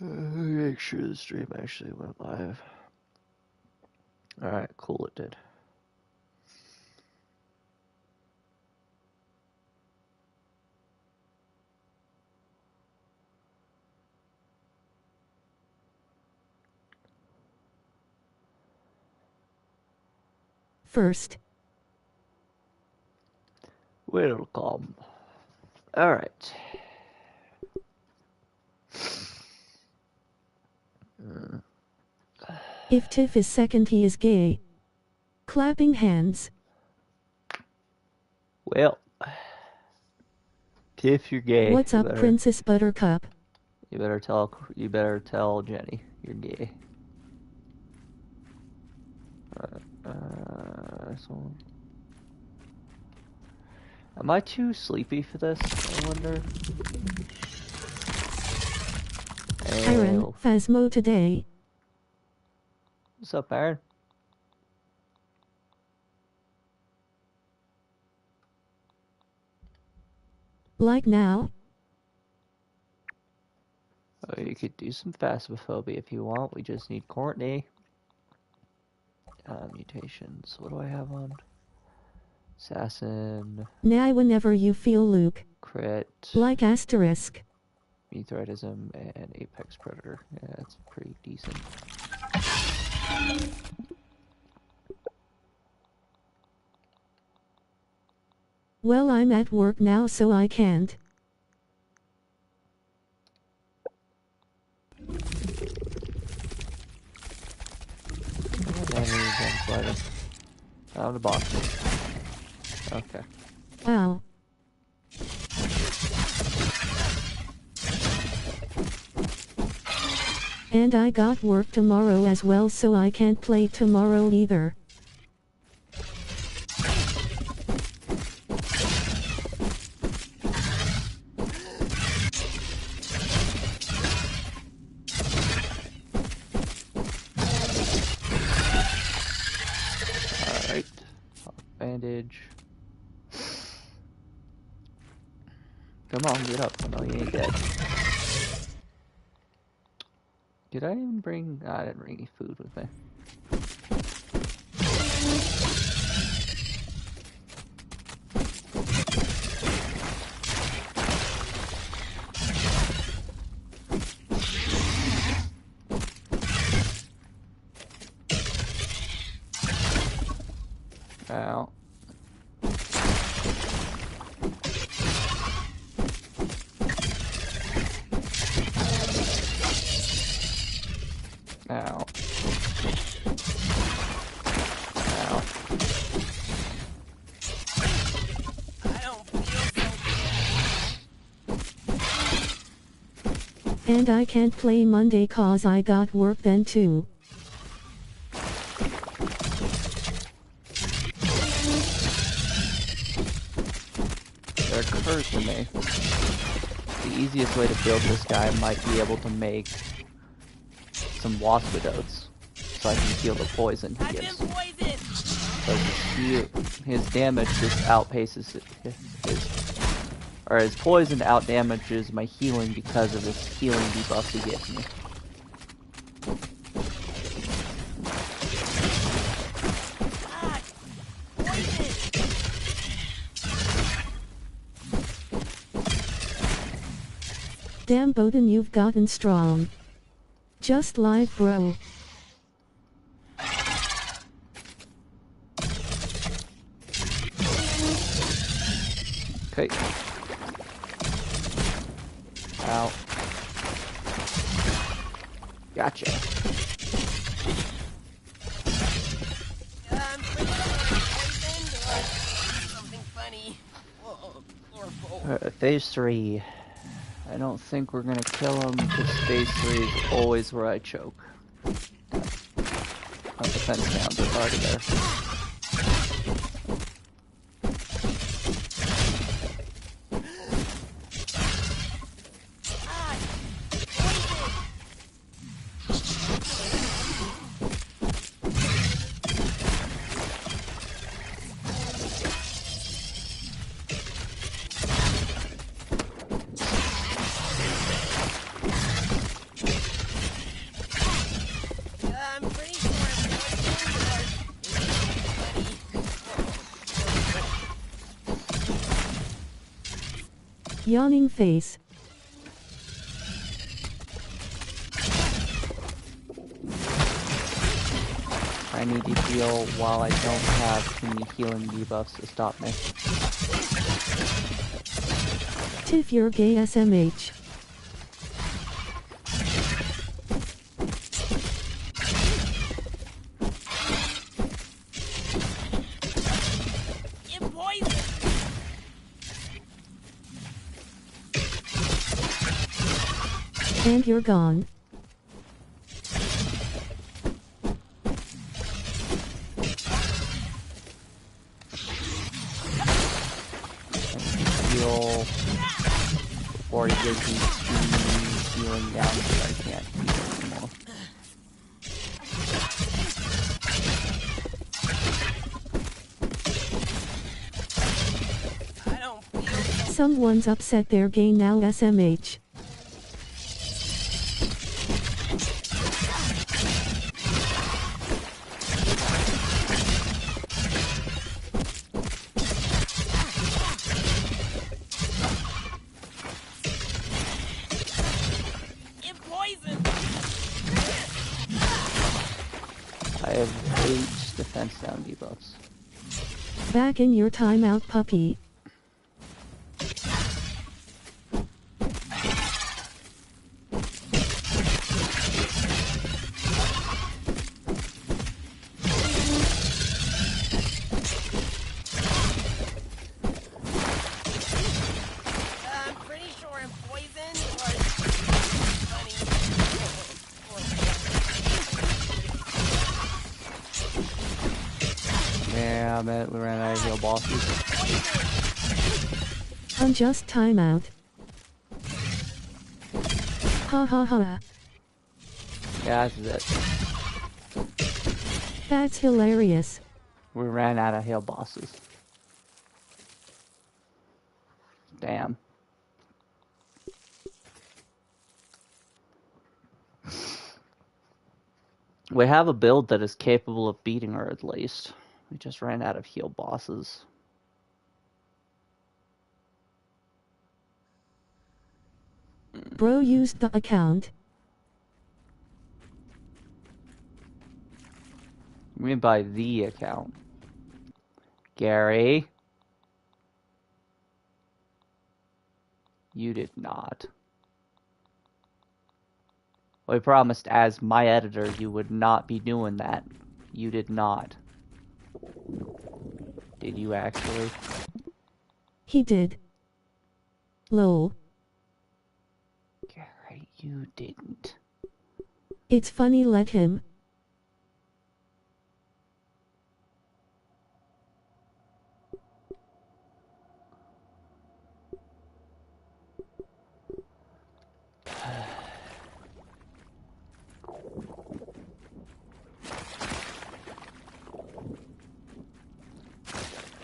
Make sure the stream actually went live. Alright, cool, it did. First. Welcome. Alright. If Tiff is second, he is gay. Clapping hands. Well, Tiff, you're gay. What's up, Princess Buttercup? You better tell Jenny you're gay. So, am I too sleepy for this? I wonder. Aaron, Phasmo today. What's up, Aaron? Like now? Oh, you could do some phasmophobia if you want. We just need Courtney. Mutations. What do I have on? Assassin. Now whenever you feel, Luke. Crit. Like asterisk. Mithritism and Apex Predator. Yeah, that's pretty decent. Well, I'm at work now, so I can't. Out of the box. Okay. Ow. And I got work tomorrow as well, so I can't play tomorrow either. Alright. Bandage. Come on, get up. I know you ain't dead. Did I even bring... I didn't bring any food with me. Ow. Ow. Ow. I don't feel so good. And I can't play Monday cause I got work then too. It occurs to me, the easiest way to build this guy might be able to make some waspidotes, so I can heal the poison he gives. So his damage just outpaces his poison outdamages my healing because of his healing debuffs he gives me. Damn Bowden, you've gotten strong. Just live, bro. Okay. Ow. Gotcha. Something funny. Phase 3. I don't think we're gonna kill him because phase 3 is always where I choke. My defense downs are already there. Yawning face. I need to heal while I don't have too many healing debuffs to stop me. Tiff, you're gay SMH. Get poisoned. And you're gone. Heal before he gives me 2 healing down so I can't heal anymore. I don't feel Someone's upset they're gay now SMH. get poisoned. I have 8 defense down debuffs. Back in your timeout, puppy. I'm pretty sure I'm poisoned or funny. Damn it, we ran out of heal bosses. Unjust timeout. Ha ha ha. Yeah, this is it. That's hilarious. We ran out of heal bosses. Damn. We have a build that is capable of beating her at least. We just ran out of heal bosses. Bro used the account. I mean by the account. Gary? You did not. We promised as my editor you would not be doing that. You did not. Did you actually? He did. Lol. Gary, you didn't. It's funny, let him.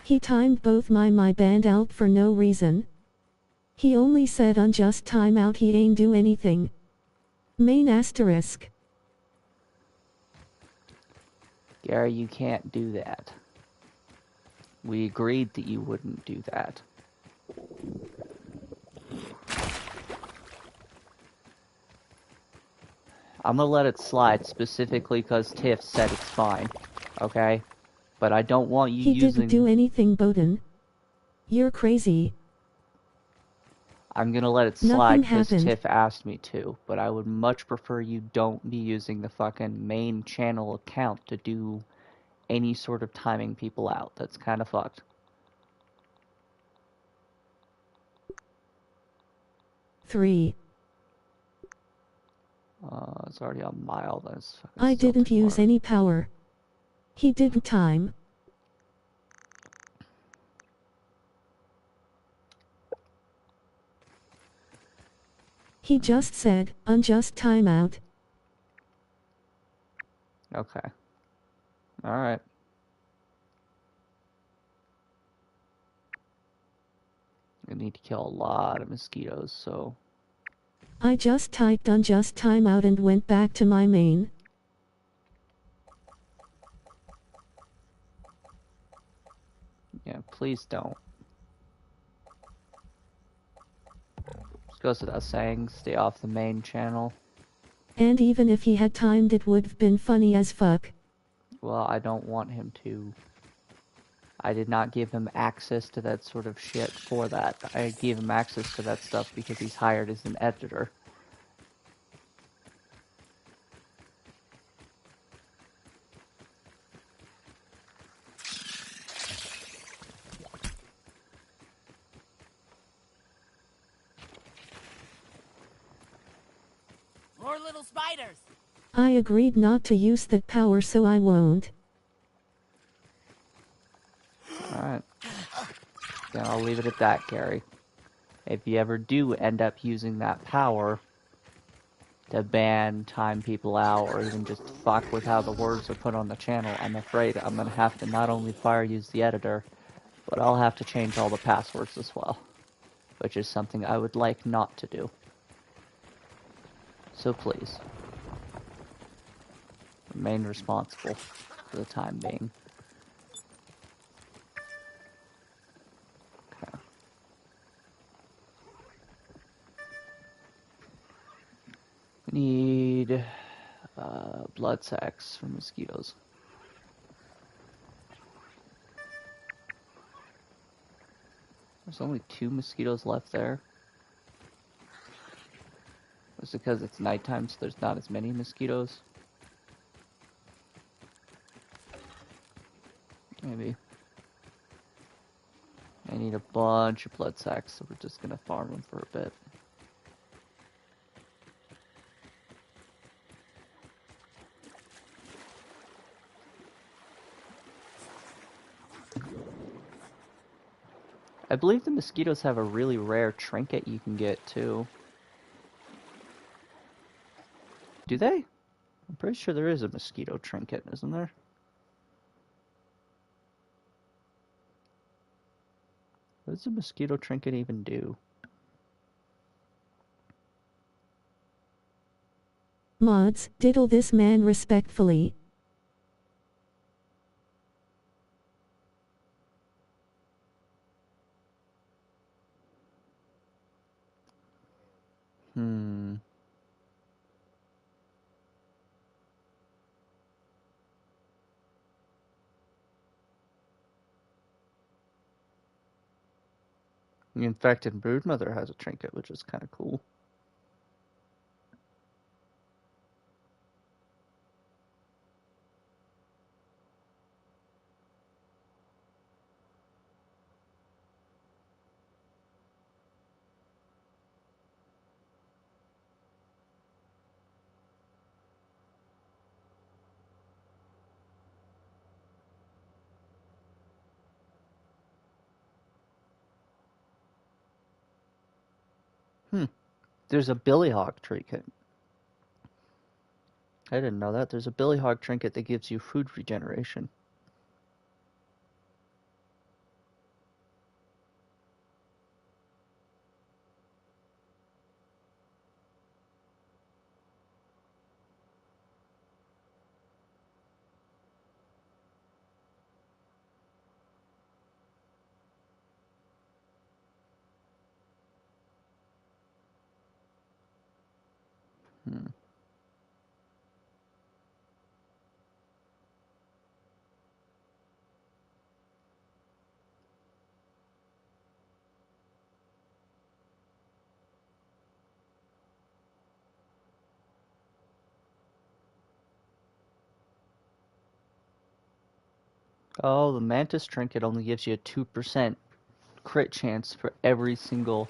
He timed both my band out for no reason. He only said unjust timeout, he ain't do anything. Main asterisk. Gary, you can't do that. We agreed that you wouldn't do that. I'm gonna let it slide specifically because Tiff said it's fine. Okay? But I don't want you He using... didn't do anything, Bowden. You're crazy. I'm gonna let it Nothing slide because happened. Tiff asked me to, but I would much prefer you don't be using the fucking main channel account to do any sort of timing people out. That's kind of fucked. Three. It's already on mild. That's fucking I still didn't too use hard. any power. He didn't time. He just said, unjust timeout. Okay. Alright. I need to kill a lot of mosquitoes, so... I just typed unjust timeout and went back to my main. Yeah, please don't. Goes without saying, stay off the main channel. And even if he had timed it would've been funny as fuck. Well, I don't want him to. I did not give him access to that sort of shit for that. I gave him access to that stuff because he's hired as an editor. More little spiders. I agreed not to use that power, so I won't. Alright. Then I'll leave it at that, Gary. If you ever do end up using that power to ban, time people out, or even just fuck with how the words are put on the channel, I'm afraid I'm gonna have to not only fire use the editor, but I'll have to change all the passwords as well. Which is something I would like not to do. So please, remain responsible for the time being. Okay. We need blood sacks for mosquitoes. There's only 2 mosquitoes left there. It's because it's nighttime, so there's not as many mosquitoes. Maybe. I need a bunch of blood sacks, so we're just gonna farm them for a bit. I believe the mosquitoes have a really rare trinket you can get too. Do they? I'm pretty sure there is a mosquito trinket, isn't there? What does a mosquito trinket even do? Mods, diddle this man respectfully. Hmm. The infected broodmother has a trinket, which is kind of cool. There's a billyhawk trinket. I didn't know that. There's a billyhawk trinket that gives you food regeneration. Hmm. Oh, the mantis trinket only gives you a 2% crit chance for every single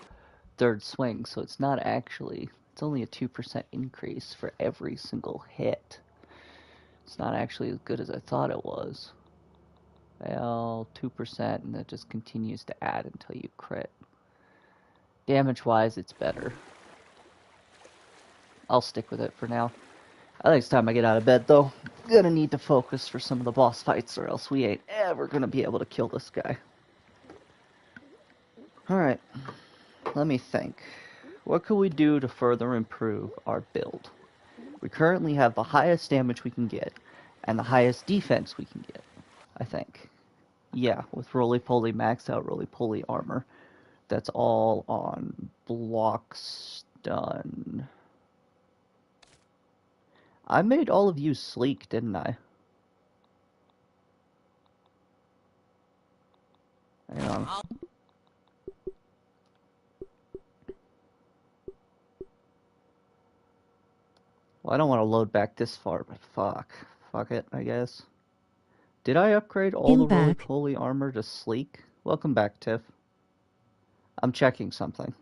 third swing, so it's not actually, it's only a 2% increase for every single hit. It's not actually as good as I thought it was. Well, 2%, and that just continues to add until you crit. Damage-wise, it's better. I'll stick with it for now. I think it's time I get out of bed, though. Gonna need to focus for some of the boss fights, or else we ain't ever gonna be able to kill this guy. Alright, let me think. What could we do to further improve our build? We currently have the highest damage we can get, and the highest defense we can get, I think. Yeah, with roly-poly maxed out roly-poly armor. That's all on blocks done. I made all of you sleek, didn't I? Hang on. Well, I don't want to load back this far, but fuck. Fuck it, I guess. Did I upgrade all the roly-poly armor to sleek? Welcome back, Tiff. I'm checking something.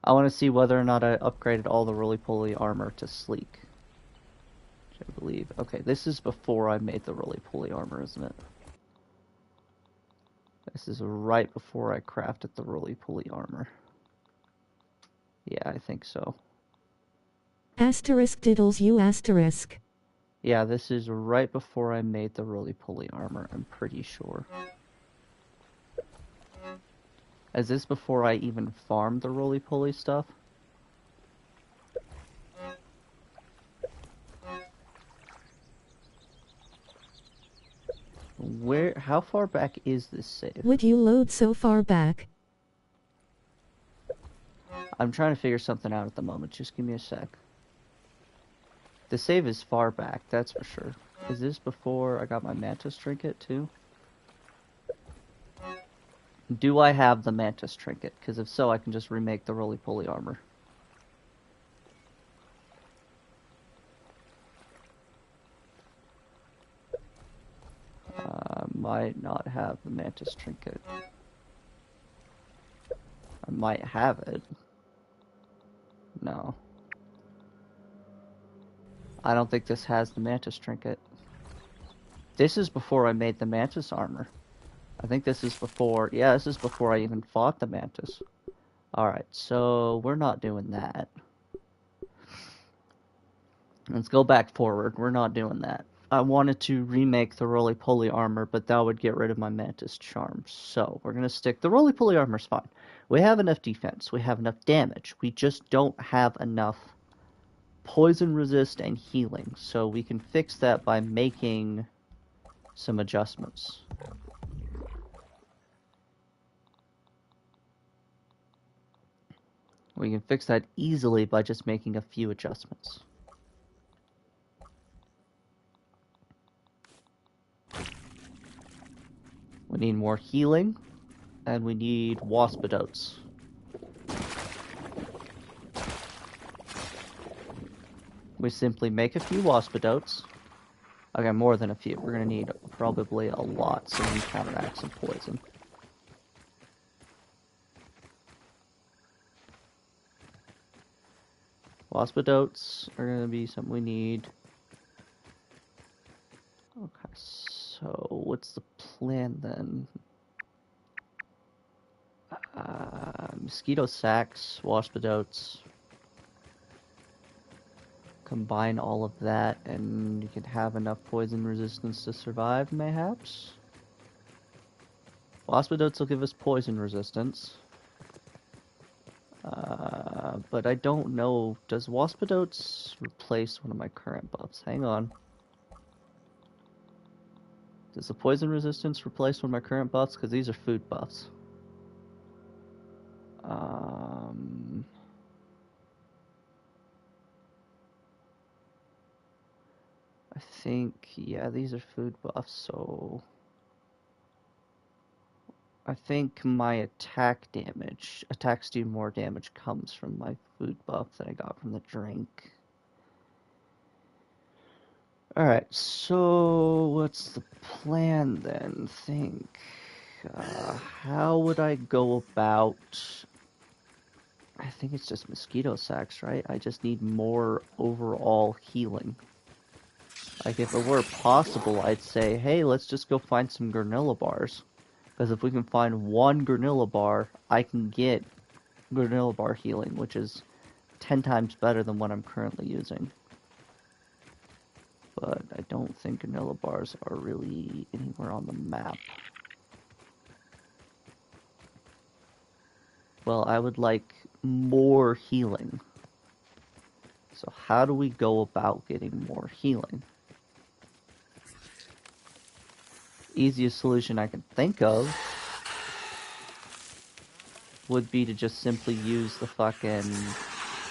I want to see whether or not I upgraded all the roly-poly armor to sleek. Which I believe. Okay, this is before I made the roly-poly armor, isn't it? This is right before I crafted the roly-poly armor. Yeah, I think so. Asterisk diddles you asterisk. Yeah, this is right before I made the roly-poly armor, I'm pretty sure. Is this before I even farmed the roly-poly stuff? How far back is this save? Would you load so far back? I'm trying to figure something out at the moment, just give me a sec. The save is far back, that's for sure. Is this before I got my mantis trinket too? Do I have the mantis trinket? Because if so, I can just remake the roly-poly armor. Might not have the mantis trinket. I might have it. No. I don't think this has the mantis trinket. This is before I made the mantis armor. I think this is before... Yeah, this is before I even fought the mantis. Alright, so we're not doing that. Let's go back forward. We're not doing that. I wanted to remake the roly-poly armor, but that would get rid of my mantis charm. So, we're going to stick... The roly-poly armor's fine. We have enough defense. We have enough damage. We just don't have enough poison resist and healing. So we can fix that by making some adjustments. We can fix that easily by just making a few adjustments. We need more healing, and we need waspidotes. We simply make a few waspidotes. Okay, more than a few. We're gonna need probably a lot so we can counteract some poison. Waspidotes are gonna be something we need. Okay, so what's the plan then? Mosquito sacks, waspidotes. Combine all of that and you can have enough poison resistance to survive, mayhaps? Waspidotes will give us poison resistance. But I don't know, does waspidotes replace one of my current buffs? Hang on. Does the poison resistance replace one of my current buffs? Because these are food buffs. I think, yeah, these are food buffs, so... I think my attacks do more damage comes from my food buff that I got from the drink. Alright, so what's the plan then? How would I go about... I think it's just mosquito sacks, right? I just need more overall healing. Like, if it were possible, I'd say, hey, let's just go find some granola bars. Because if we can find one granola bar, I can get granola bar healing, which is 10 times better than what I'm currently using. But I don't think granola bars are really anywhere on the map. Well, I would like more healing. So how do we go about getting more healing? Easiest solution I can think of would be to just simply use the fucking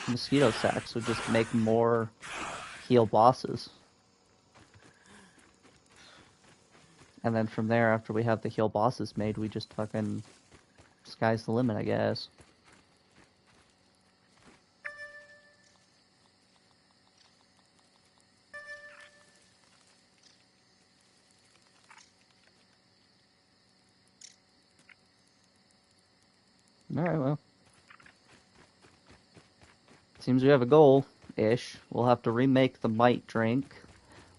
mosquito sacks. So just make more heal bosses. And then from there, after we have the heal bosses made, we just fucking... sky's the limit, I guess. Alright, well. Seems we have a goal-ish. We'll have to remake the might drink.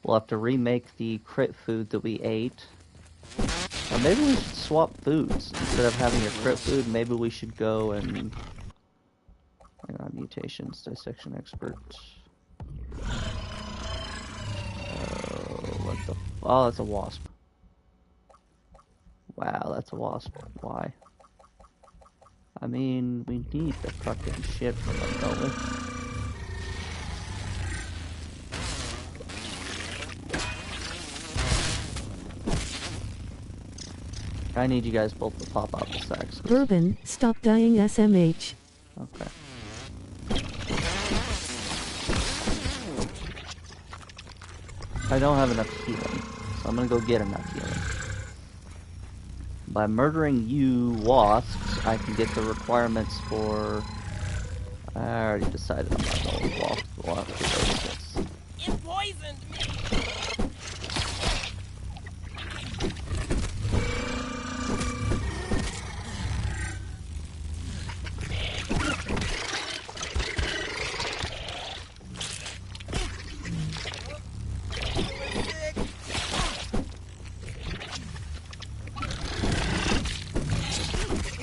We'll have to remake the crit food that we ate. Or maybe we should swap foods. Instead of having a crit food, maybe we should go and... hang on, mutations, dissection expert. What the... oh, that's a wasp. Wow, that's a wasp. Why? I mean, we need the fucking shit from them, don't we? I need you guys both to pop out the sacks. Bourbon, stop dying SMH. Okay. I don't have enough healing, so I'm gonna go get enough healing. By murdering you wasps, I can get the requirements for... I already decided I'm not going to walk through those. It poisoned me.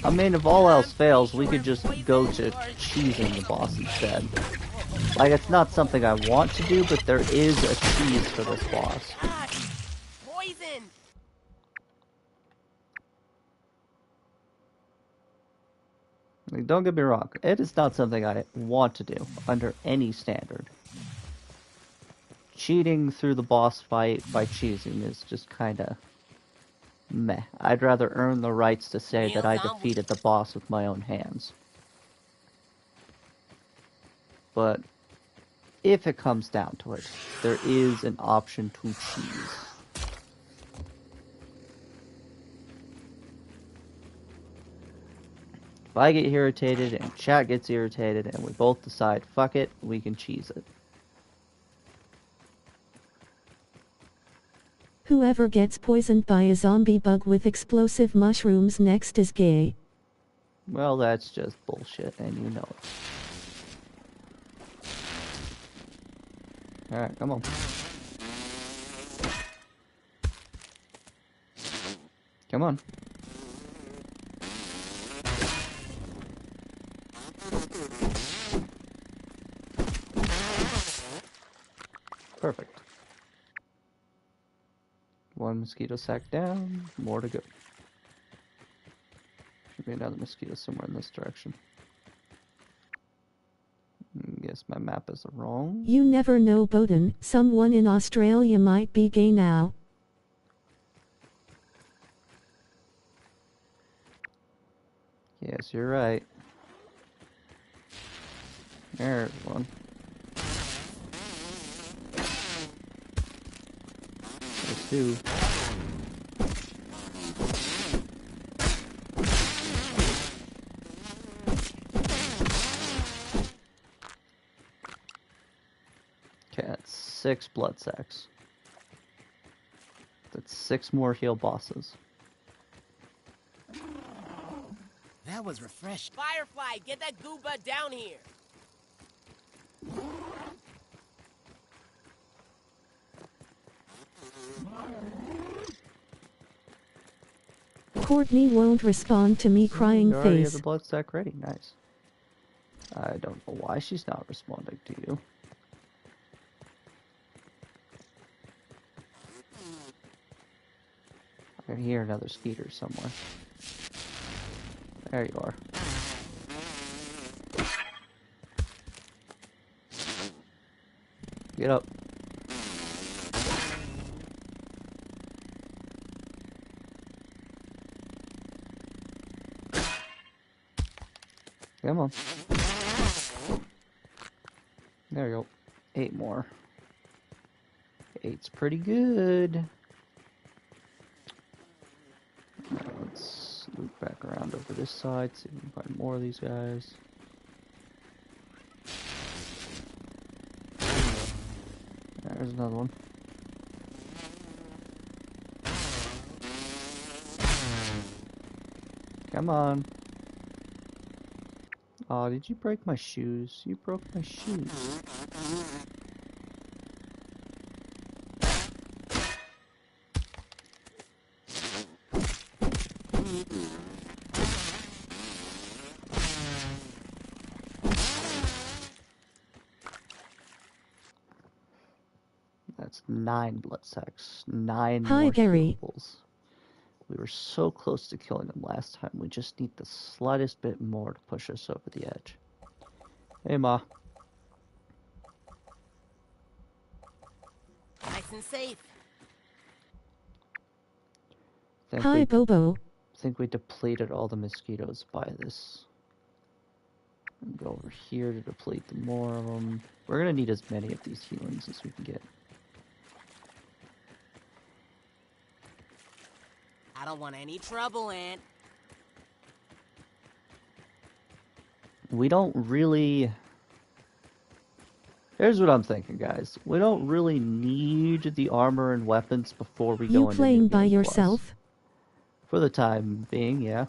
I mean, if all else fails, we could just go to cheesing the boss instead. Like, it's not something I want to do, but there is a cheese for this boss. Poison. Like, don't get me wrong, it is not something I want to do, under any standard. Cheating through the boss fight by cheesing is just kinda... meh. I'd rather earn the rights to say that I defeated the boss with my own hands. But if it comes down to it, there is an option to cheese. If I get irritated and chat gets irritated and we both decide, fuck it, we can cheese it. Whoever gets poisoned by a zombie bug with explosive mushrooms next is gay. Well, that's just bullshit, and you know it. Alright, come on. Come on. Perfect. One mosquito sack down, more to go. Should be another mosquito somewhere in this direction. Guess my map is wrong. You never know, Bowden. Someone in Australia might be gay now. Yes, you're right. There's one. There's two. Okay, that's 6 blood sacks. That's 6 more heal bosses. That was refreshing. Firefly, get that gooba down here. Courtney won't respond to me crying You already have face. the blood sack ready. Nice. I don't know why she's not responding to you. I can hear another skeeter somewhere. There you are. Get up. Come on. There we go. 8 more. 8's pretty good. Now let's loop back around over this side, see if we can find more of these guys. There's another one. Come on. Aw, did you break my shoes? You broke my shoes. That's 9 blood sacks. 9 Hi, more Gary. healables. We were so close to killing them last time. We just need the slightest bit more to push us over the edge. Hey, Ma. Nice and safe. Hi, Bobo. Think we depleted all the mosquitoes by this. And go over here to deplete more of them. We're gonna need as many of these healings as we can get. I don't want any trouble, Aunt. We don't really... Here's what I'm thinking, guys. We don't really need the armor and weapons before we go You into playing New by Game yourself? Plus. For the time being, yeah.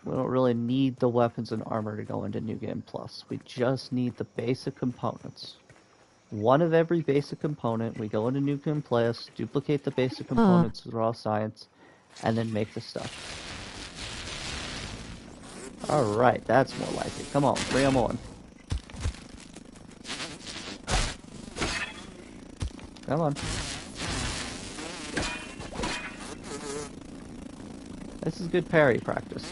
We don't really need the weapons and armor to go into New Game Plus. We just need the basic components. One of every basic component. We go into New Game Plus, duplicate the basic components with raw science, and then make the stuff. Alright, that's more like it. Come on, bring them on. Come on. This is good parry practice.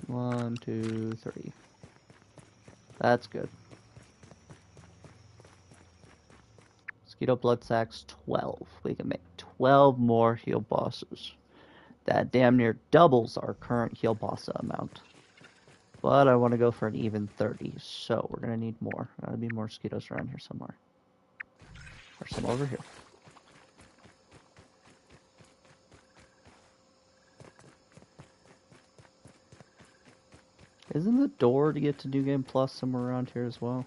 One, two, three. That's good. Mosquito blood sacks, 12. We can make 12 more heal bosses. That damn near doubles our current heal boss amount. But I want to go for an even 30, so we're going to need more. There'll be more mosquitoes around here somewhere. There's some over here. Isn't the door to get to New Game Plus somewhere around here as well?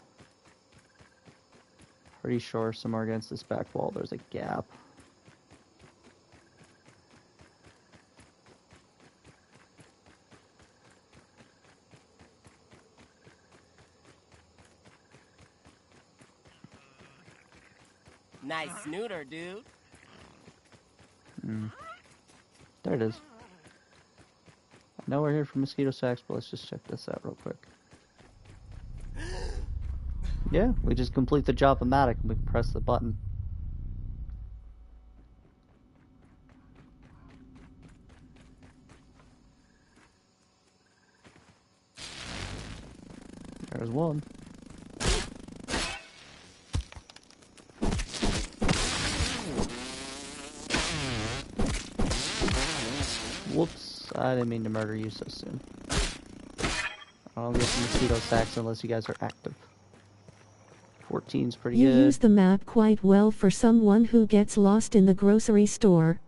Pretty sure somewhere against this back wall there's a gap. Nice snooter, dude. There it is. I know we're here for mosquito sacks, but let's just check this out real quick. Yeah, we just complete the job-o-matic and we can press the button. There's one. Whoops, I didn't mean to murder you so soon. I don't get the mosquito sacks unless you guys are active. 14's pretty You good. use the map quite well for someone who gets lost in the grocery store.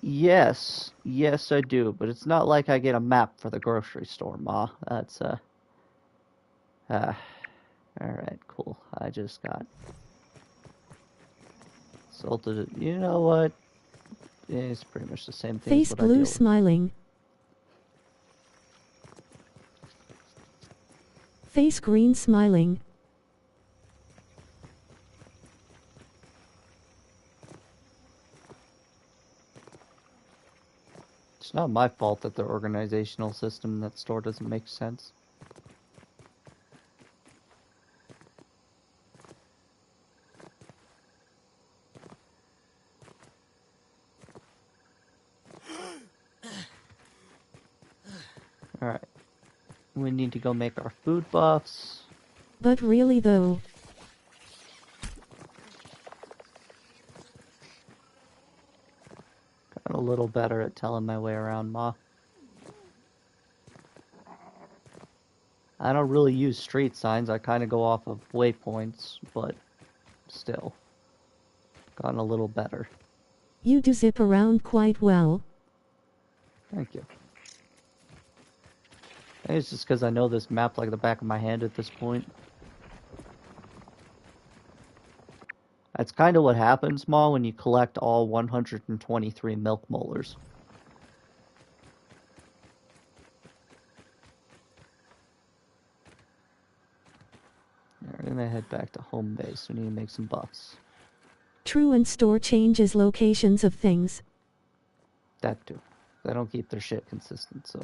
Yes, yes I do, but it's not like I get a map for the grocery store, Ma. That's, alright, cool. I just got salted. You know what? It's pretty much the same thing Face as what I deal blue with. smiling. Face green smiling. It's not my fault that the organizational system in that store doesn't make sense. Alright. We need to go make our food buffs. But really though, Got a little better at telling my way around, Ma. I don't really use street signs. I kind of go off of waypoints, but still. Gotten a little better. you do zip around quite well. Thank you. I think it's just because I know this map like the back of my hand at this point. That's kind of what happens, Ma, when you collect all 123 milk molars. We're gonna head back to home base. We need to make some buffs. True, and store changes locations of things. That too. They don't keep their shit consistent, so.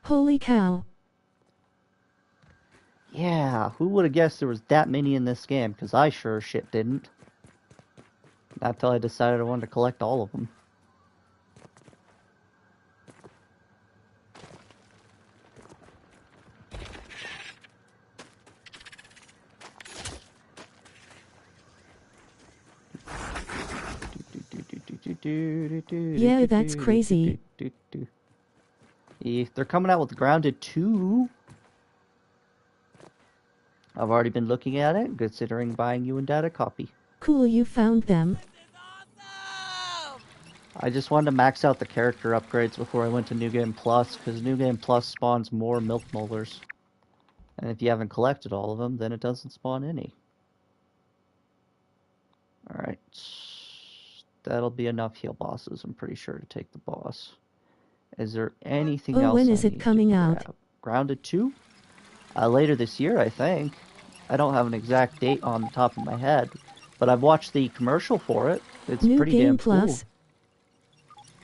Holy cow. Yeah, who would have guessed there was that many in this game? Because I sure as shit didn't. Not till I decided I wanted to collect all of them. Yeah, that's crazy. If they're coming out with Grounded 2. I've already been looking at it, considering buying you and Dad a copy. Cool, you found them. Awesome! I just wanted to max out the character upgrades before I went to New Game Plus, because New Game Plus spawns more milk molars. And if you haven't collected all of them, then it doesn't spawn any. Alright. That'll be enough heal bosses, I'm pretty sure, to take the boss. Is there anything else when I is it need coming to out? grab? Grounded 2? Later this year, I think. I don't have an exact date on the top of my head, but I've watched the commercial for it. It's New pretty Game damn Plus.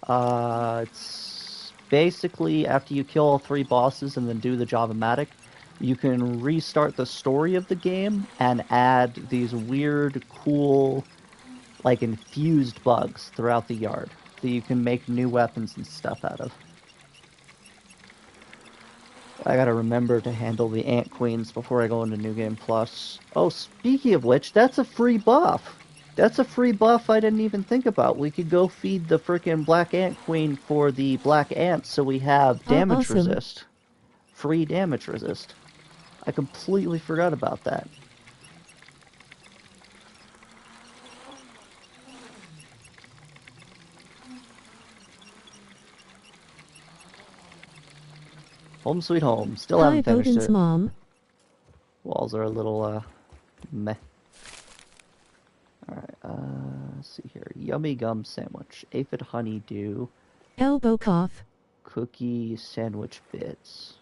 cool. It's basically after you kill all 3 bosses and then do the Java-matic, you can restart the story of the game and add these weird, cool, like infused bugs throughout the yard that you can make new weapons and stuff out of. I gotta remember to handle the Ant Queens before I go into New Game Plus. Oh, speaking of which, that's a free buff. That's a free buff I didn't even think about. We could go feed the frickin' Black Ant Queen for the Black Ants so we have damage Awesome. resist. Free damage resist. I completely forgot about that. Home sweet home. Still Hi, haven't finished Odin's it. mom. Walls are a little, meh. Alright, let's see here. Yummy gum sandwich. Aphid honeydew. Elbow cough. Cookie sandwich bits.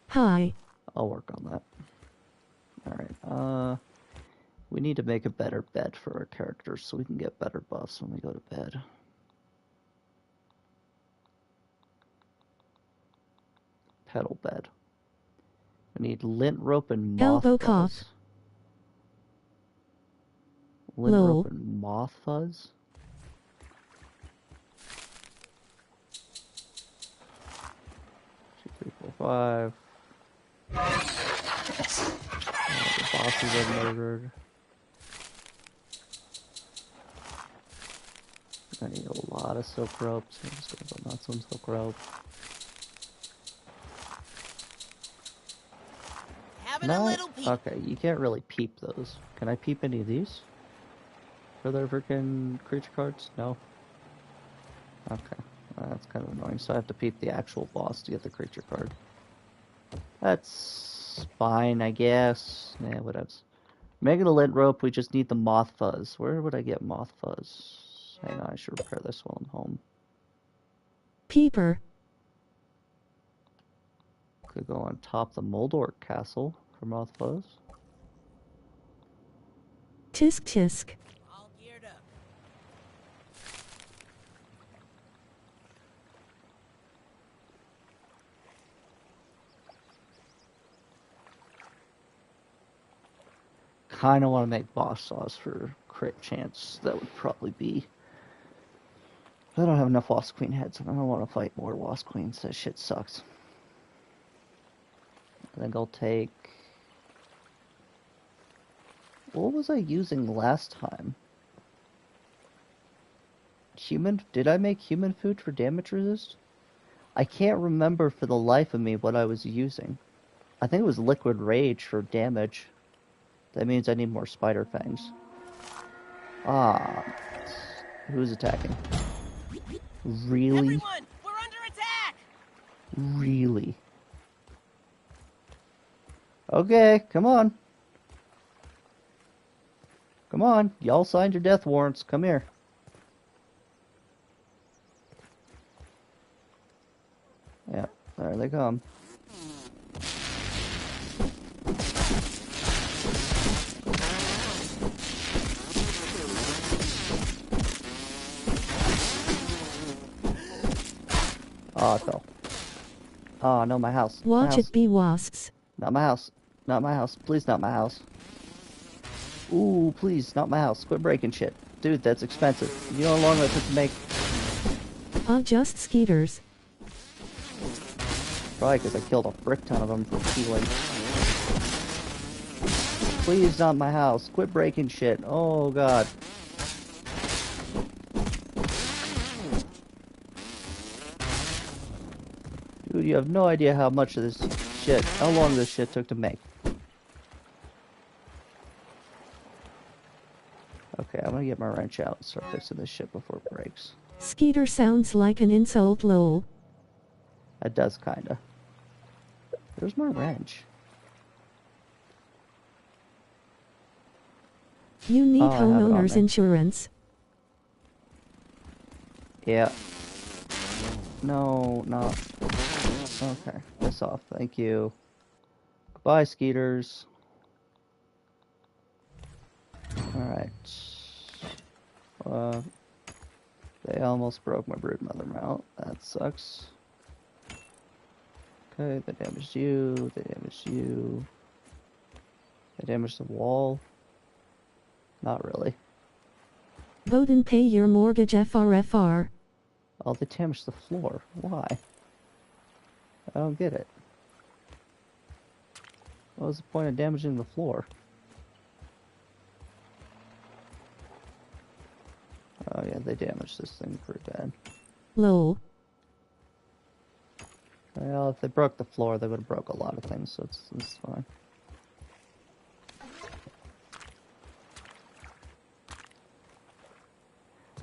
Hi. I'll work on that. Alright, we need to make a better bed for our characters so we can get better buffs when we go to bed. Pedal bed. We need lint rope and moth Elbow fuzz. cough. Lint Lol. rope and moth fuzz? Two, three, four, five. The bosses are murdered. I need a lot of silk ropes. I'm just gonna put on some silk rope. Having a little peek. Okay, you can't really peep those. Can I peep any of these? For their freaking creature cards? No. Okay, that's kind of annoying. So I have to peep the actual boss to get the creature card. That's fine, I guess. Yeah, whatevs. Making a lint rope, we just need the moth fuzz. Where would I get moth fuzz? Hang on, I should repair this while I'm home. Peeper. Could go on top of the Moldork castle for moth fuzz. Tisk tisk. All geared up. Kind of want to make boss sauce for crit chance. That would probably be I don't have enough Wasp Queen heads, and I don't want to fight more Wasp Queens. That shit sucks. I think I'll take... What was I using last time? Human... Did I make human food for damage resist? I can't remember for the life of me what I was using. I think it was Liquid Rage for damage. That means I need more Spider Fangs. Ah. Who's attacking? Really? Everyone, we're under attack! Really? Okay, come on. Come on, y'all signed your death warrants. Come here. Yeah, there they come. Oh, I fell. Oh, no, my house. Watch it be wasps. Not my house. Not my house. Please, not my house. Ooh, please, not my house. Quit breaking shit. Dude, that's expensive. You know how long that took to make? Just skeeters. Probably because I killed a frick ton of them for healing. Please, not my house. Quit breaking shit. Oh, God. Dude, you have no idea how much of this shit, how long this shit took to make. Okay, I'm gonna get my wrench out and start fixing this shit before it breaks. Skeeter sounds like an insult, lol. It does, kinda. Where's my wrench? You need Oh, I have it on homeowner's there. insurance. Yeah. No, not. Okay, piss off. Thank you. Goodbye, Skeeters. Alright. They almost broke my broodmother mount. That sucks. Okay, they damaged you. They damaged you. They damaged the wall. Not really. Vote and pay your mortgage FRFR. Oh, they damaged the floor. Why? I don't get it. What was the point of damaging the floor? Oh yeah, they damaged this thing pretty bad. Lol. Well, if they broke the floor, they would have broke a lot of things, so it's fine.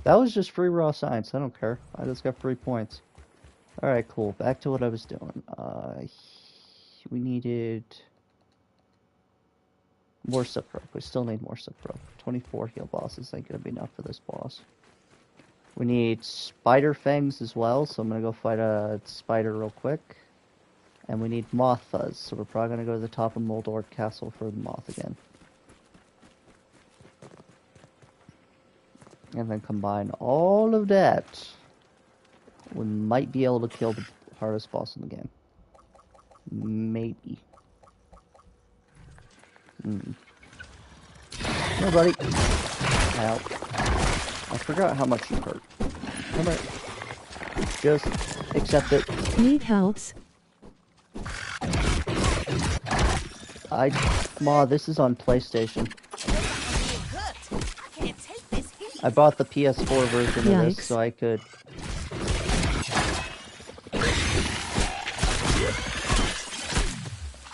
That was just free raw science. I don't care. I just got free points. Alright, cool. Back to what I was doing. We needed more Suprope. We still need more Suprope. 24 heal bosses ain't gonna be enough for this boss. We need Spider Fangs as well, so I'm gonna go fight a spider real quick. And we need Moth Fuzz, so we're probably gonna go to the top of Moldor Castle for the Moth again. And then combine all of that, we might be able to kill the hardest boss in the game. Maybe. Here, buddy. Ow. I forgot how much you hurt. Come here. Just accept it. Need helps? Ma, this is on PlayStation. I can't take this heat. I bought the PS4 version of Yikes. this so I could...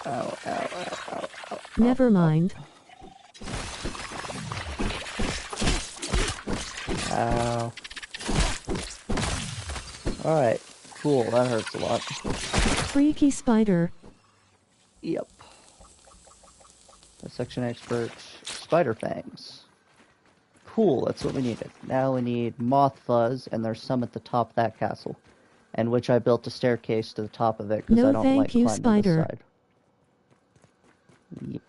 Ow, ow, ow, ow, ow. Never mind. Ow. Alright, cool, that hurts a lot. Freaky spider. Yep. Dissection expert, Spider Fangs. Cool, that's what we needed. Now we need Moth Fuzz, and there's some at the top of that castle. And which I built a staircase to the top of it, because No, I don't thank like you, climbing spider. this side. Yep.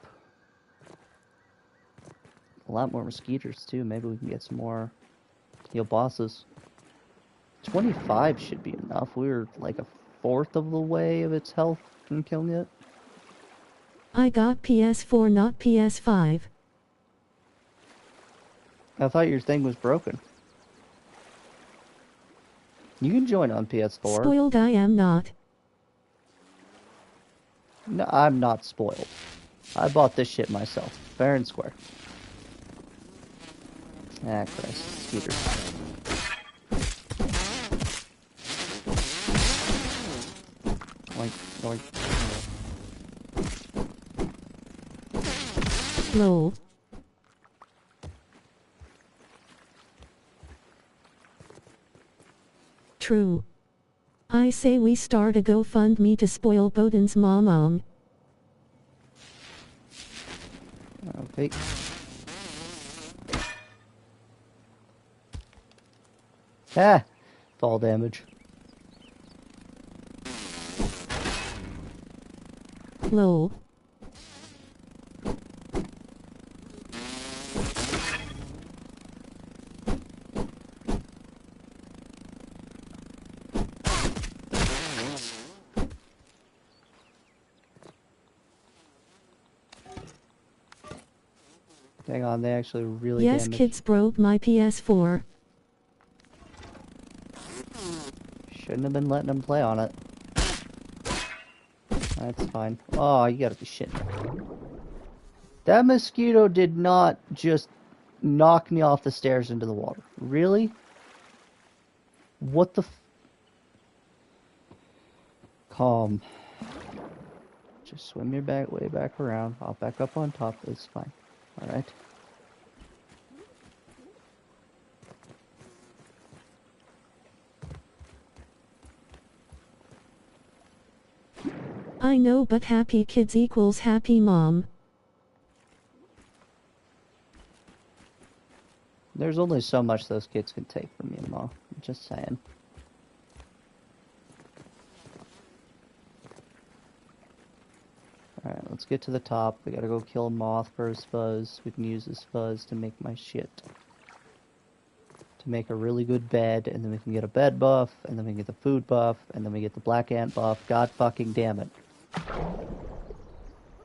A lot more mosquitoes too, maybe we can get some more heal bosses. 25 should be enough. We're like a fourth of the way of its health from killing it. I got PS4, not PS5. I thought your thing was broken. You can join on PS4. Spoiled I am not. No, I'm not spoiled. I bought this shit myself, fair and square. Ah, Christ, Skeeter. Oink, oink. Lol. True. I say we start a GoFundMe to spoil Bowden's mom. Okay. Ah! Fall damage. Lol. Hang on, they actually really Yes, damaged. kids broke my PS4. Shouldn't have been letting them play on it. That's fine. Oh, you gotta be shitting me. That mosquito did not just knock me off the stairs into the water. Really? What the f... Calm. Just swim your way back around. I'll back up on top. It's fine. Alright. I know, but happy kids equals happy mom. There's only so much those kids can take from you, Ma. I'm just saying. Alright, let's get to the top. We gotta go kill a moth for his fuzz. We can use his fuzz to make my shit. To make a really good bed, and then we can get a bed buff, and then we get the food buff, and then we get the black ant buff. God fucking damn it.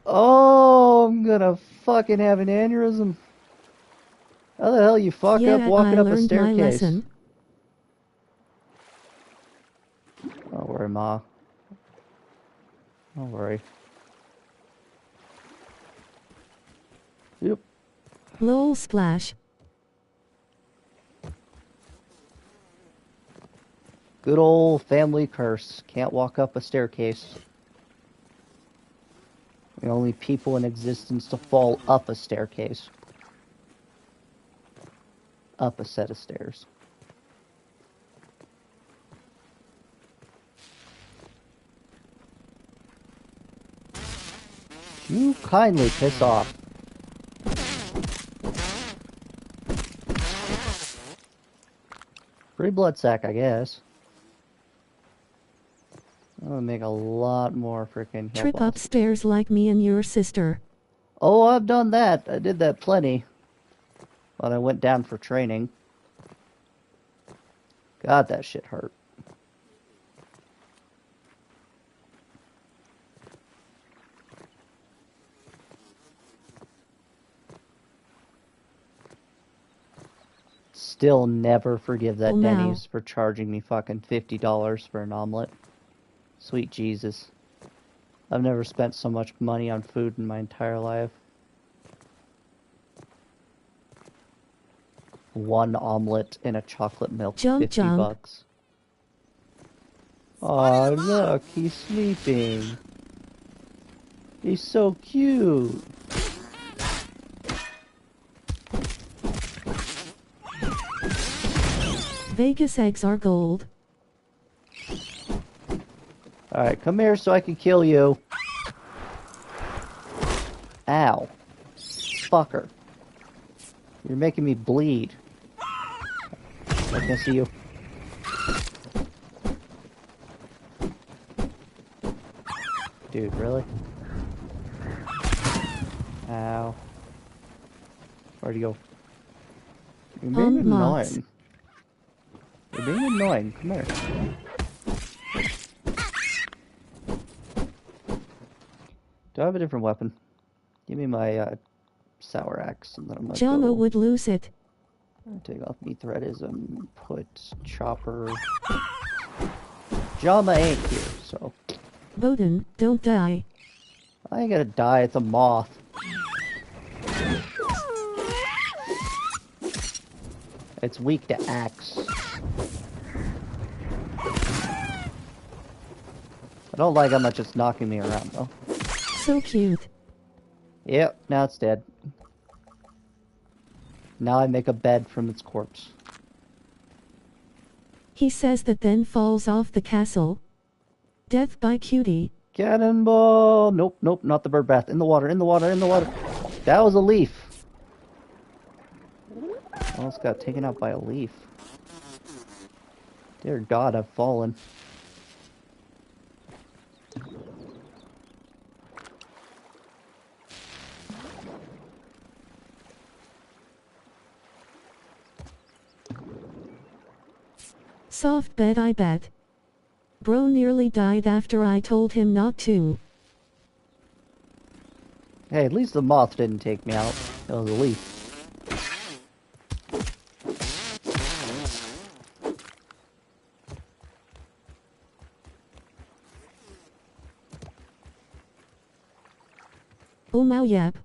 Oh, I'm gonna fucking have an aneurysm. How the hell you fuck up walking up a staircase? My lesson. Don't worry, Ma. Don't worry. Yep. Lol splash. Good old family curse. Can't walk up a staircase. The only people in existence to fall up a staircase. Up a set of stairs. You kindly piss off. Free blood sack, I guess. I'm gonna make a lot more freaking Trip upstairs like me and your sister. Oh, I've done that. I did that plenty. When I went down for training. God, that shit hurt. Still never forgive that Denny's for charging me fucking $50 for an omelet. Sweet Jesus. I've never spent so much money on food in my entire life. One omelet and a chocolate milk, jump, 50 bucks. Oh, look, he's sleeping. He's so cute. Vegas eggs are gold. Alright, come here so I can kill you. Ow. Fucker. You're making me bleed. I can see you. Dude, really? Ow. Where'd you go? You're being annoying. You're being annoying. Come here. Do I have a different weapon? Give me my sour axe, and then I'm gonna Jama would lose it. take off me threadism, put chopper Jama ain't here, so Bowden, don't die. I ain't gonna die. It's a moth. It's weak to axe. I don't like how much it's knocking me around, though. So cute. Yep, now it's dead. Now I make a bed from its corpse. He says that then falls off the castle. Death by cutie. Cannonball! Nope, nope, not the bird bath. In the water, in the water, in the water. That was a leaf. Almost got taken out by a leaf. Dear God, I've fallen. Soft bed, I bet. Bro nearly died after I told him not to. Hey, at least the moth didn't take me out. It was a leaf. Oh mau yap.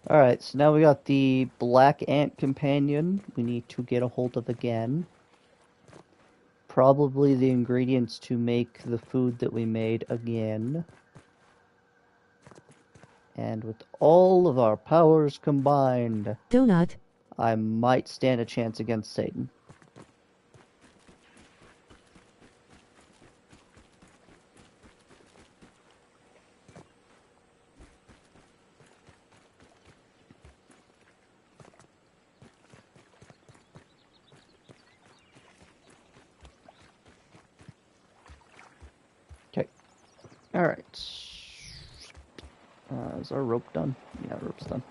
Alright, so now we got the black ant companion we need to get a hold of again. Probably the ingredients to make the food that we made again. And with all of our powers combined, Donut. I might stand a chance against Satan. Okay. Alright. Is our rope done? Yeah, rope's done.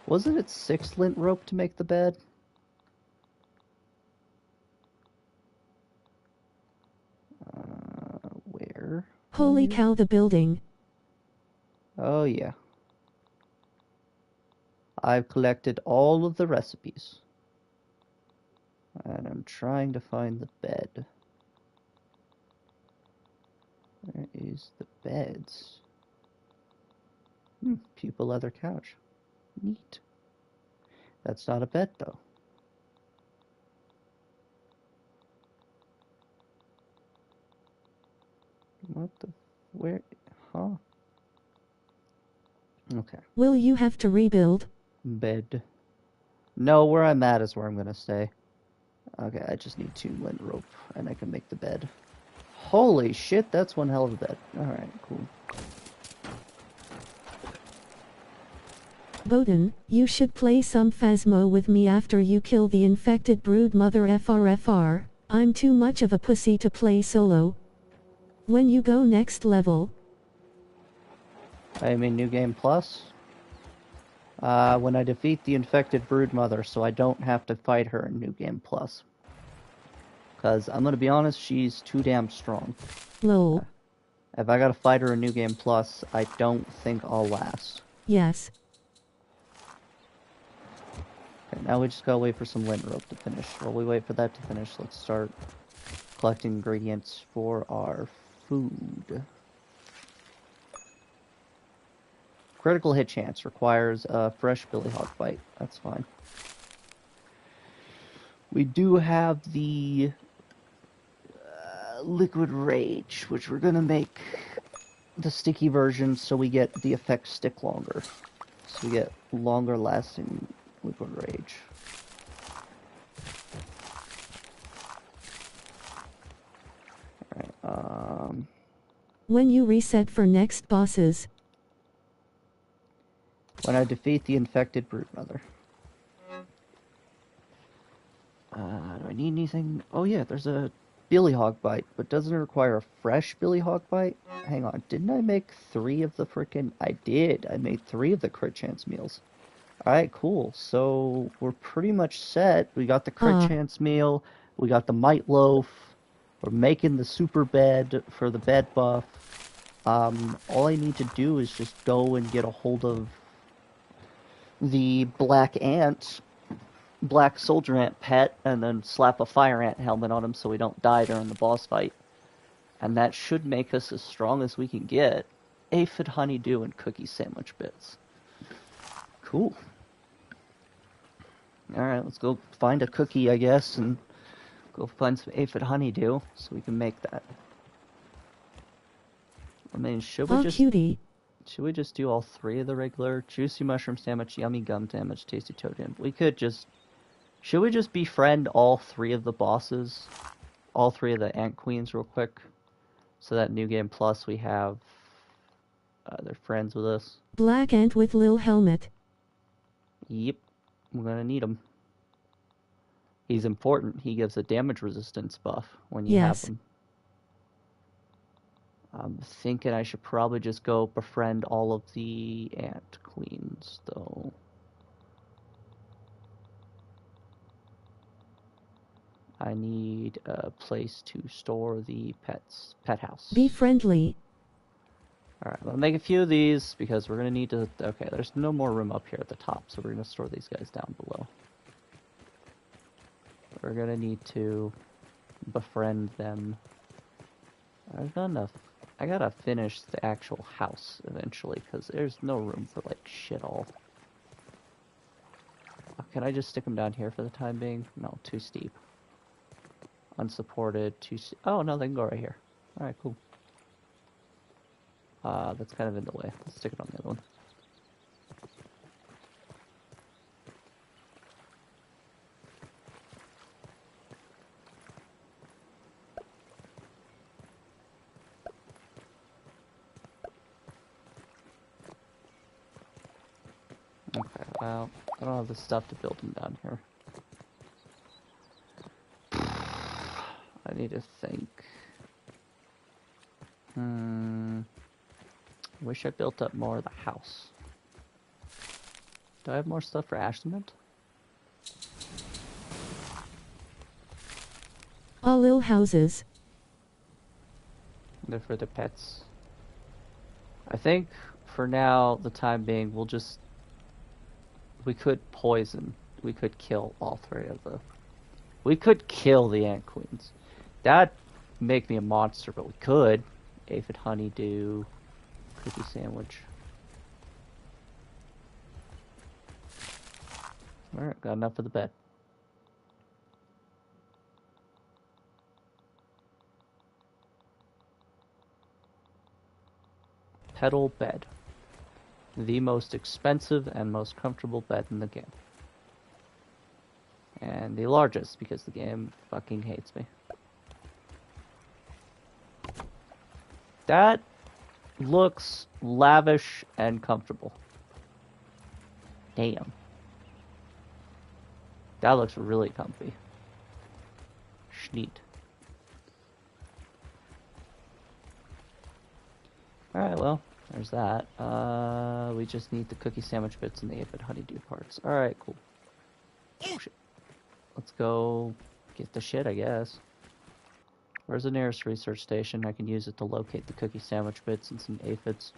Wasn't it 6 lint rope to make the bed? Where? Holy cow, the building. Oh yeah. I've collected all of the recipes. And I'm trying to find the bed. Where is the beds? Pupa leather couch. Neat. That's not a bed, though. What the... Where... Huh? Okay. Will you have to rebuild? Bed. No, where I'm at is where I'm gonna stay. Okay, I just need 2 lint rope, and I can make the bed. Holy shit, that's one hell of a bed. Alright, cool. Bowden, you should play some Phasmo with me after you kill the infected brood mother FRFR. I'm too much of a pussy to play solo. When you go next level. I mean, New Game Plus? When I defeat the infected brood mother, so I don't have to fight her in New Game Plus. Because, I'm gonna be honest, she's too damn strong. Lol. If I gotta fight her in New Game Plus, I don't think I'll last. Yes. Okay, now we just gotta wait for some lint rope to finish. While we wait for that to finish, let's start collecting ingredients for our food. Critical hit chance requires a fresh billy hog bite. That's fine. We do have the liquid rage, which we're gonna make the sticky version so we get the effects stick longer. So we get longer lasting liquid rage. Alright, When you reset for next bosses. when I defeat the infected broodmother. Do I need anything? Oh yeah, there's a billy hog bite, but doesn't it require a fresh billy hog bite? Hang on, didn't I make 3 of the frickin'... I did, I made 3 of the crit chance meals. Alright, cool. So, we're pretty much set. We got the crit chance meal, we got the might loaf, we're making the super bed for the bed buff. All I need to do is just go and get a hold of the black soldier ant pet, and then slap a fire ant helmet on him so we don't die during the boss fight. And that should make us as strong as we can get. Aphid honeydew and cookie sandwich bits. Cool. Alright, let's go find a cookie, I guess, and go find some aphid honeydew so we can make that. I mean, should we just do all 3 of the regular juicy mushroom sandwich, yummy gum sandwich, tasty toad jam? Should we just befriend all 3 of the bosses? All 3 of the ant queens real quick? So that New Game Plus we have they're friends with us. Black ant with lil helmet. Yep, we're gonna need him. He's important. He gives a damage resistance buff when you have him. I'm thinking I should probably just go befriend all of the ant queens, though. I need a place to store the pet house. Be friendly. Alright, I'll make a few of these because we're going to need to... Okay, there's no more room up here at the top, so we're going to store these guys down below. We're going to need to befriend them. I've done enough. I gotta finish the actual house eventually because there's no room for like shit all. Can I just stick them down here for the time being? No, too steep. Unsupported, too steep. Oh no, they can go right here. Alright, cool. That's kind of in the way. Let's stick it on the other one. Okay, well, I don't have the stuff to build them down here. I need to think. Wish I built up more of the house. Do I have more stuff for ash cement? All lil houses. They're for the pets. I think for now, the time being, we'll just... We could poison. We could kill all 3 of the... We could kill the ant queens. That'd make me a monster, but we could. Aphid honeydew, cookie sandwich. Alright, got enough for the bed. Petal bed. The most expensive and most comfortable bed in the game. And the largest, because the game fucking hates me. That looks lavish and comfortable. Damn. That looks really comfy. Schneet. Alright, well, there's that. We just need the cookie sandwich bits and the aphid honeydew parts. Alright, cool. Oh, shit. Let's go get the shit, I guess. Where's the nearest research station? I can use it to locate the cookie sandwich bits and some aphids.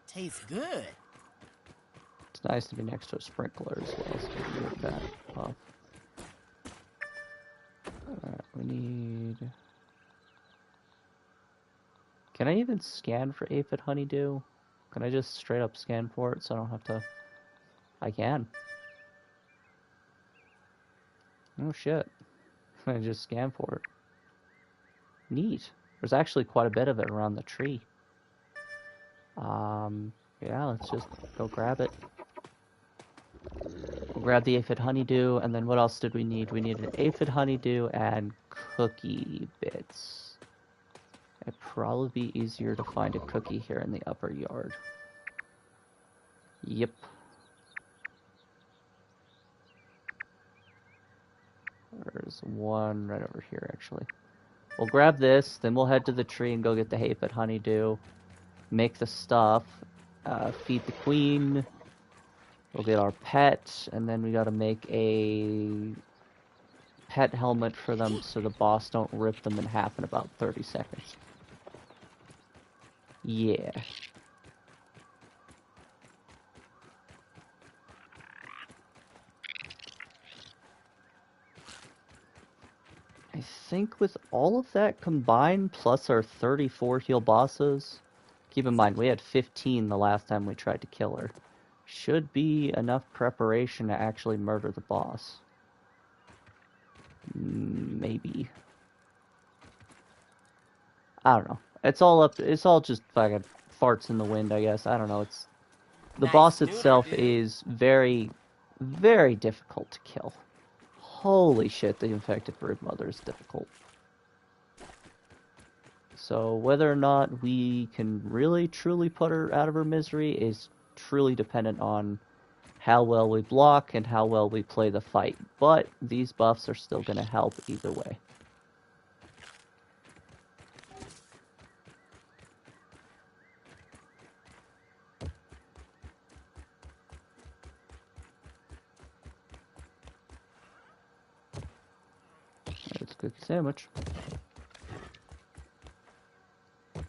Tastes good. It's nice to be next to a sprinkler as well, so we can get that off. Alright, we need... Can I even scan for aphid honeydew? Can I just straight up scan for it so I don't have to... I can. Oh shit. I just scan for it. Neat. There's actually quite a bit of it around the tree. Yeah, let's just go grab it. We'll grab the aphid honeydew, and then what else did we need? We needed an aphid honeydew and cookie bits. It'd probably be easier to find a cookie here in the upper yard. Yep. There's one right over here, actually. We'll grab this, then we'll head to the tree and go get the aphid honeydew. Make the stuff. Feed the queen. We'll get our pet, and then we gotta make a pet helmet for them so the boss don't rip them in half in about 30 seconds. Yeah. I think with all of that combined, plus our 34 heal bosses, keep in mind, we had 15 the last time we tried to kill her. Should be enough preparation to actually murder the boss. Maybe. I don't know. It's all just fucking farts in the wind, I guess. I don't know. The Nice boss neuter, itself dude. is very, very difficult to kill. Holy shit, the infected broodmother is difficult. So whether or not we can really truly put her out of her misery is truly dependent on how well we block and how well we play the fight. But these buffs are still going to help either way. It's a cookie sandwich.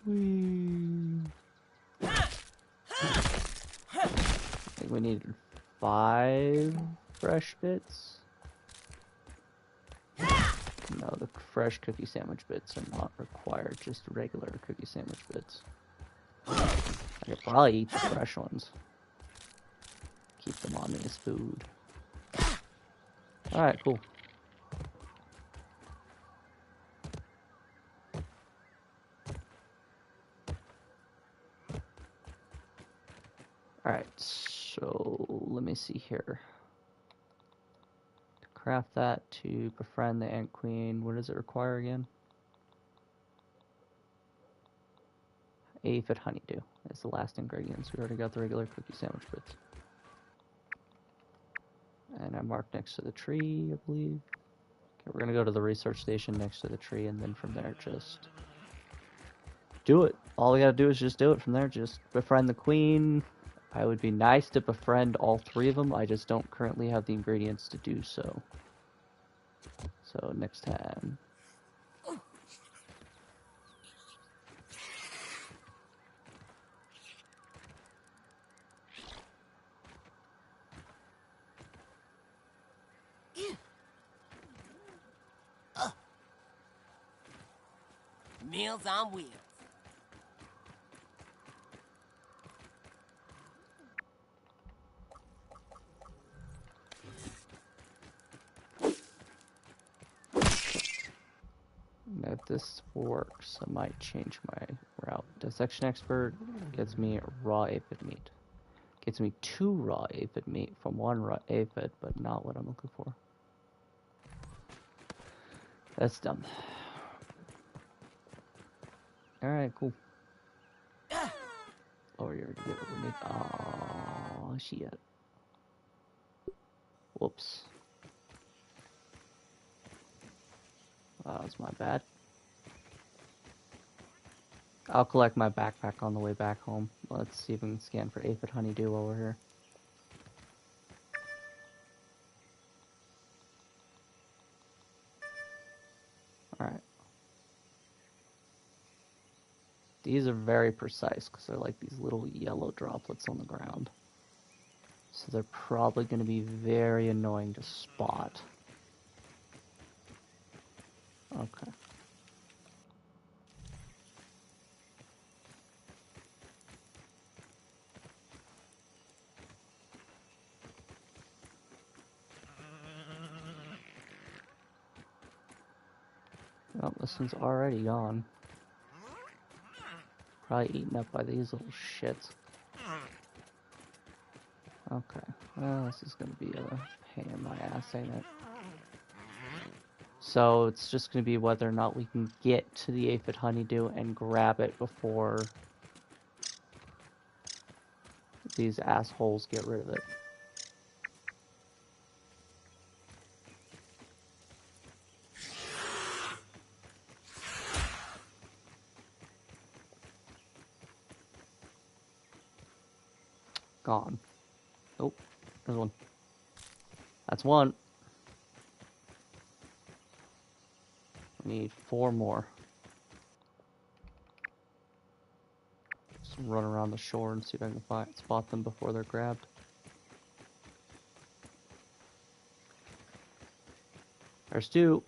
Whee. I think we need 5 fresh bits. No, the fresh cookie sandwich bits are not required, just regular cookie sandwich bits. I could probably eat the fresh ones. Keep them on me as food. Alright, cool. Alright, so let me see here. To craft that, to befriend the Ant Queen, what does it require again? Aphid honeydew is the last ingredient. We already got the regular cookie sandwich bits. And I marked next to the tree, I believe. Okay, we're gonna go to the research station next to the tree, and then from there just do it. All we gotta do is just do it from there. Just befriend the queen. I would be nice to befriend all 3 of them. I just don't currently have the ingredients to do so. So next time. Meals on wheels. Now, if this works, I might change my route. Dissection expert gets me raw aphid meat. Gets me 2 raw aphid meat from 1 raw aphid, but not what I'm looking for. That's dumb. Alright, cool. Oh, you already did what we need. Oh, shit. Whoops. That was my bad. I'll collect my backpack on the way back home. Let's see if we can scan for aphid honeydew while we're here. Alright. These are very precise because they're like these little yellow droplets on the ground. So they're probably going to be very annoying to spot. Okay. Oh, this one's already gone. Probably eaten up by these little shits. Okay. Well, this is going to be a pain in my ass, ain't it? So it's just going to be whether or not we can get to the aphid honeydew and grab it before these assholes get rid of it. gone. Oh, there's one. That's one. We need 4 more. Just run around the shore and see if I can spot them before they're grabbed. There's 2.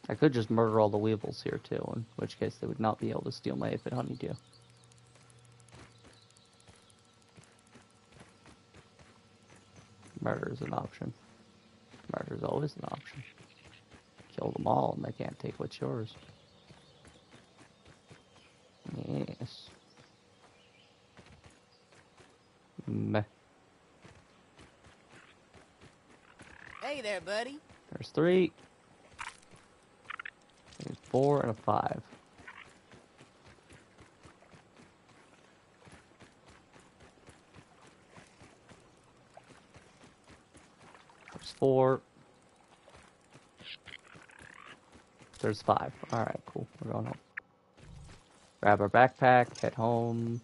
I could just murder all the weevils here too, in which case they would not be able to steal my aphid honeydew. Murder is an option. Murder is always an option. Kill them all and they can't take what's yours. Yes. Meh. Hey there, buddy. There's 3. There's 4 and a 5. There's 4. There's 5. Alright, cool. We're going home. Grab our backpack, head home.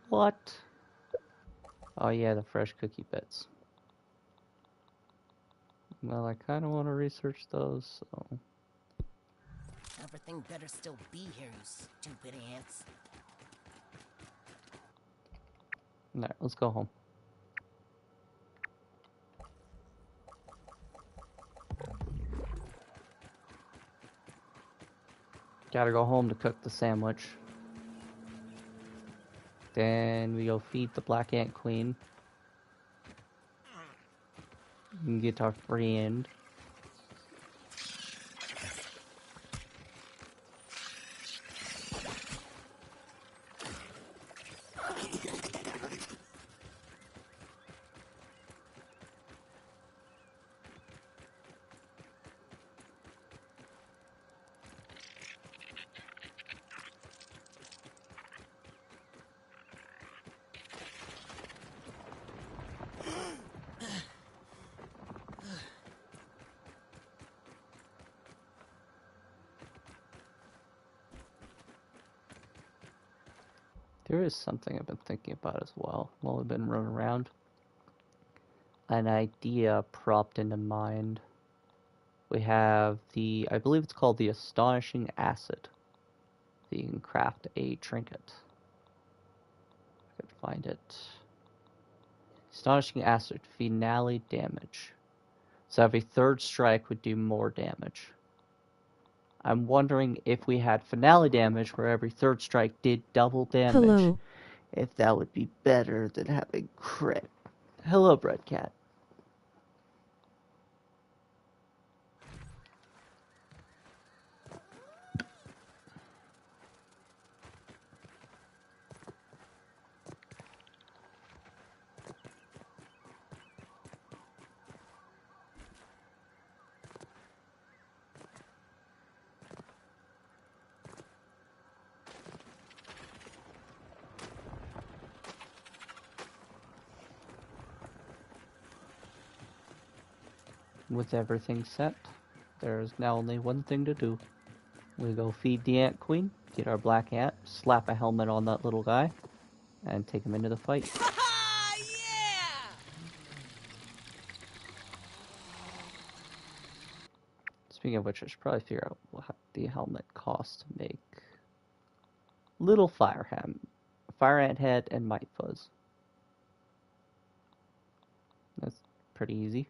What? Oh yeah, the fresh cookie bits. Well, I kind of want to research those, so... Everything better still be here, you stupid ants. Alright, let's go home. Gotta go home to cook the sandwich. Then we go feed the black ant queen. And get our friend. There is something I've been thinking about as well while we've been running around. An idea propped into mind. We have the, I believe it's called the Astonishing Acid. That you can craft a trinket. If I could find it. Astonishing Acid, finale damage. So every 3rd strike would do more damage. I'm wondering if we had finale damage where every 3rd strike did double damage. Hello. If that would be better than having crit. Hello, Bread Cat. With everything set, there's now only one thing to do. We go feed the ant queen, get our black ant, slap a helmet on that little guy, and take him into the fight. Yeah! It's Speaking of which, I should probably figure out what the helmet costs to make. Little fire ant head, and might fuzz. That's pretty easy.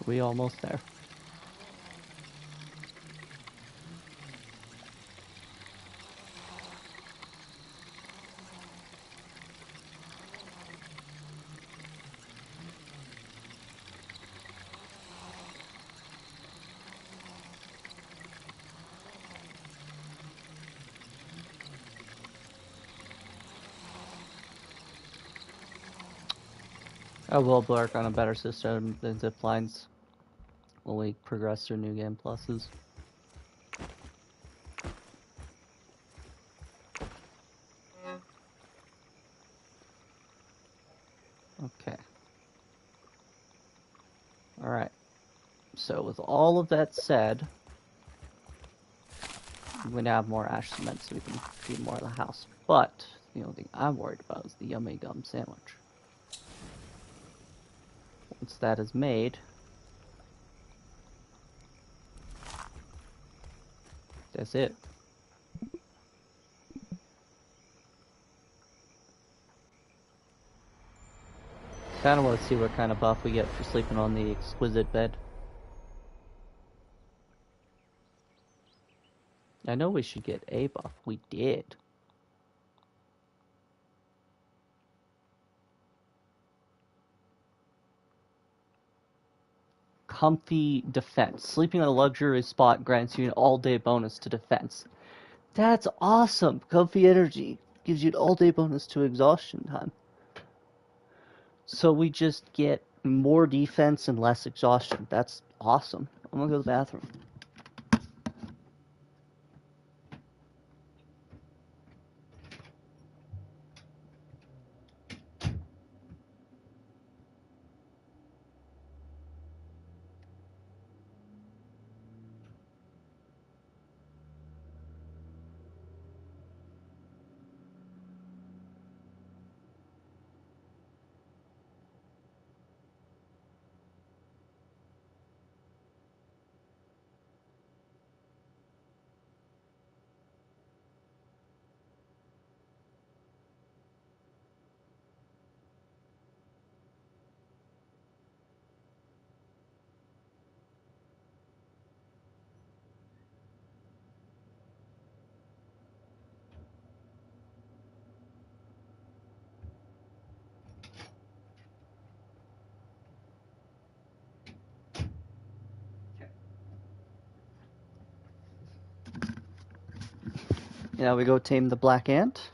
We almost there. I will work on a better system than zip lines when we progress through New Game Pluses. Okay. Alright. So with all of that said, I'm going to have more ash cement so we can feed more of the house. But the only thing I'm worried about is the yummy gum sandwich. Once that is made, that's it. Kind of want to see what kind of buff we get for sleeping on the exquisite bed. I know we should get a buff. We did. Comfy defense. Sleeping on a luxurious spot grants you an all-day bonus to defense. That's awesome! Comfy energy gives you an all-day bonus to exhaustion time. So we just get more defense and less exhaustion. That's awesome. I'm gonna go to the bathroom. Now we go tame the black ant.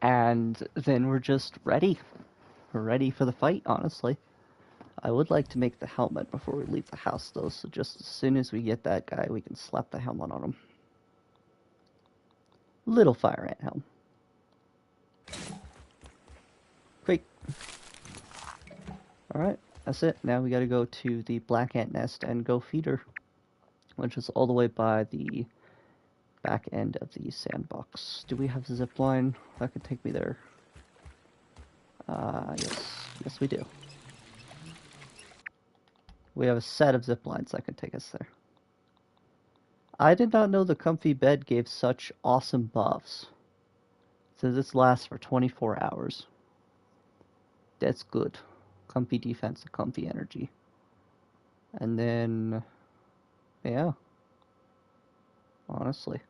And then we're just ready. We're ready for the fight, honestly. I would like to make the helmet before we leave the house, though, so just as soon as we get that guy, we can slap the helmet on him. Little fire ant helm. Quick. Alright, that's it. Now we gotta go to the black ant nest and go feed her, which is all the way by the back end of the sandbox. Do we have the zip line that could take me there? Yes we do. We have a set of zip lines that can take us there. I did not know the comfy bed gave such awesome buffs. So this lasts for 24 hours. That's good. Comfy defense, comfy energy. And then, yeah. Honestly.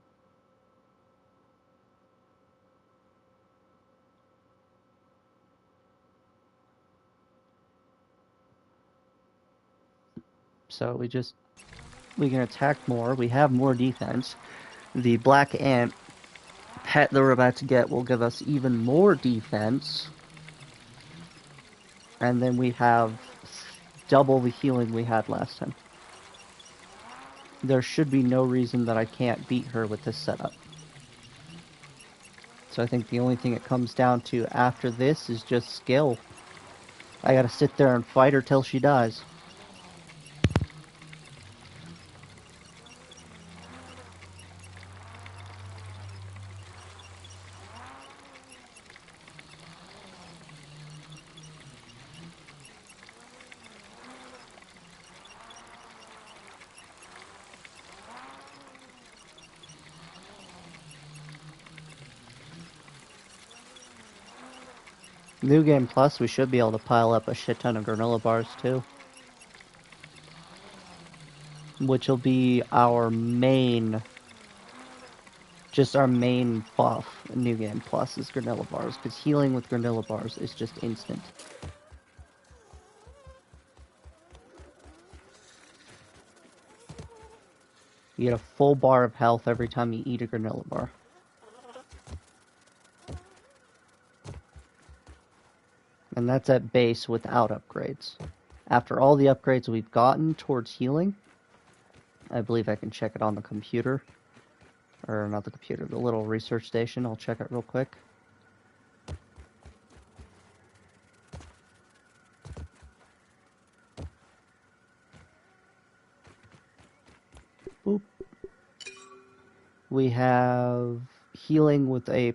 So we just we can attack more. We have more defense. The black ant pet that we're about to get will give us even more defense. And then we have double the healing we had last time. There should be no reason that I can't beat her with this setup. So I think the only thing it comes down to after this is just skill. I gotta sit there and fight her till she dies. New Game Plus, we should be able to pile up a shit ton of granola bars too. Which will be our main, just our main buff in New Game Plus is granola bars, because healing with granola bars is just instant. You get a full bar of health every time you eat a granola bar. And that's at base without upgrades. After all the upgrades we've gotten towards healing, I believe I can check it on the computer. Or not the computer, the little research station. I'll check it real quick. Boop. We have healing with a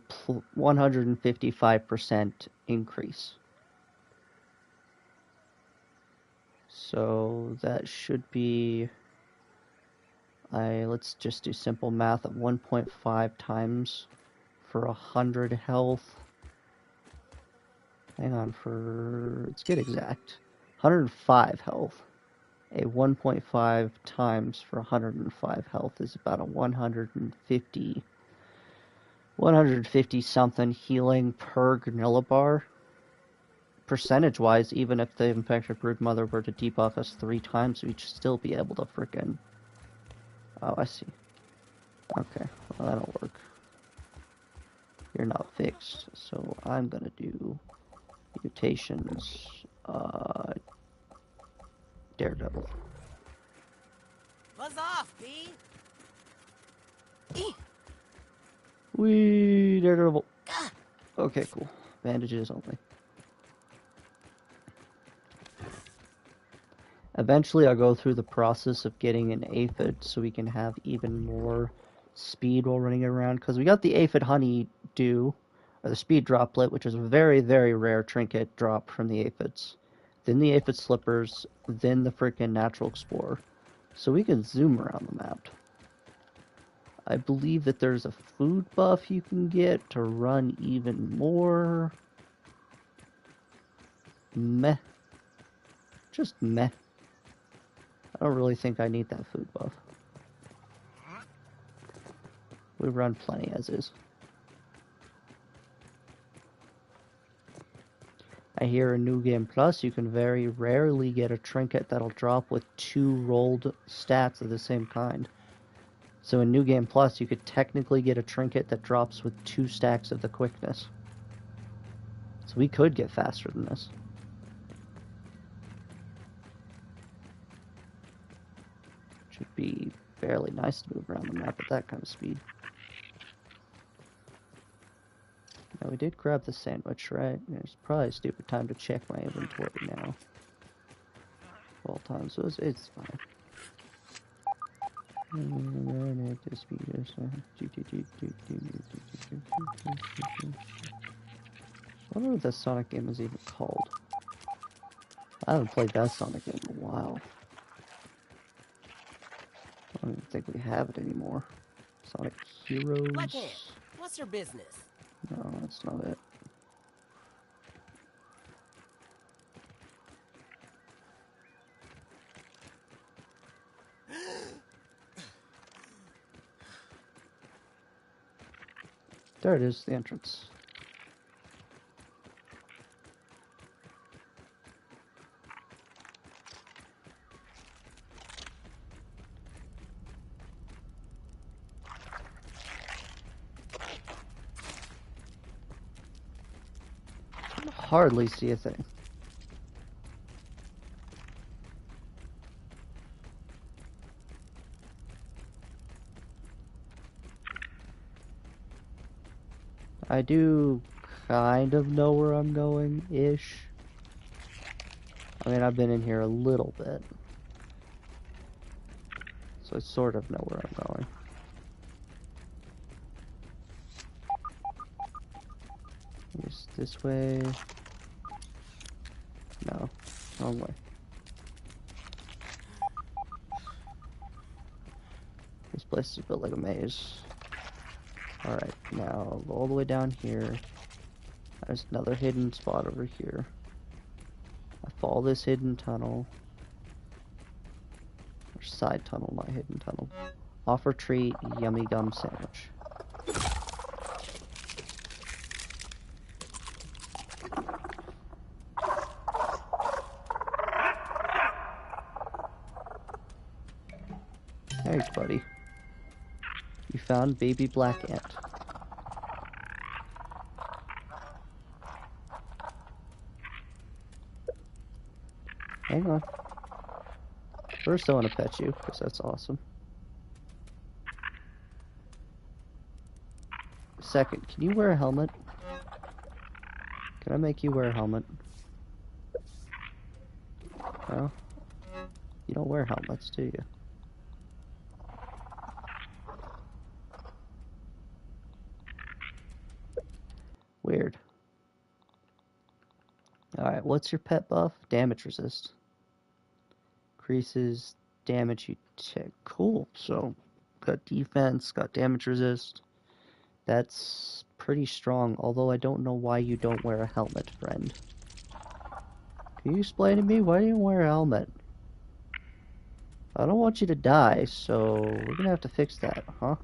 155% increase. So that should be, let's just do simple math at 1.5 times for 100 health. Hang on let's get exact. 105 health. A 1.5 times for 105 health is about a 150 something healing per granola bar. Percentage-wise, even if the infected broodmother were to debuff us 3 times, we'd still be able to frickin'... Oh, I see. Okay, well, that'll work. You're not fixed, so I'm gonna do mutations, Daredevil. Buzz off, B. Whee, Daredevil. Okay, cool. Bandages only. Eventually, I'll go through the process of getting an aphid so we can have even more speed while running around. Because we got the aphid honey dew, or the speed droplet, which is a very, very rare trinket drop from the aphids. Then the aphid slippers, then the freaking natural explorer. So we can zoom around the map. I believe that there's a food buff you can get to run even more. Meh. Just meh. I don't really think I need that food buff. We run plenty as is. I hear in New Game Plus you can very rarely get a trinket that'll drop with 2 rolled stats of the same kind. So in New Game Plus you could technically get a trinket that drops with 2 stacks of the quickness. So we could get faster than this. Should be fairly nice to move around the map at that kind of speed. Now we did grab the sandwich, right? It's probably a stupid time to check my inventory now. All times, so it's fine. I wonder what that Sonic game is even called. I haven't played that Sonic game in a while. I don't even think we have it anymore. Sonic Heroes. Blackhand, what's your business? No, that's not it. There it is, the entrance. hardly see a thing. I do kind of know where I'm going-ish. I mean, I've been in here a little bit. So I sort of know where I'm going. Just this way. No, wrong way. This place is built like a maze. Alright, now I'll go all the way down here. There's another hidden spot over here. I follow this hidden tunnel. Or side tunnel, not hidden tunnel. Offer treat, yummy gum sandwich. Thanks, buddy. You found baby black ant. Hang on. First I want to pet you, because that's awesome. Second, can you wear a helmet? Can I make you wear a helmet? No? You don't wear helmets, do you? Weird. Alright, what's your pet buff? Damage resist. Increases damage you take. Cool. So, got defense, got damage resist. That's pretty strong, although I don't know why you don't wear a helmet, friend. Can you explain to me why do you wear a helmet? I don't want you to die, so we're gonna have to fix that, huh?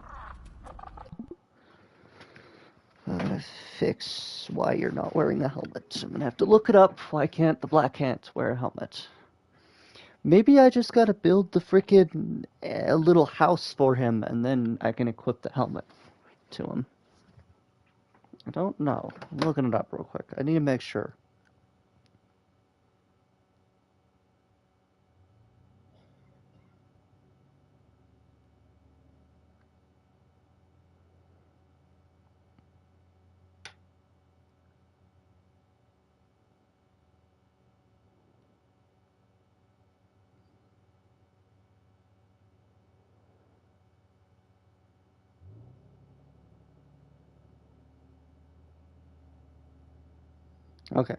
Fix why you're not wearing a helmet. I'm gonna have to look it up. Why can't the black ant wear a helmet? Maybe I just gotta build the frickin' little house for him, and then I can equip the helmet to him. I don't know. I'm looking it up real quick. I need to make sure. Okay.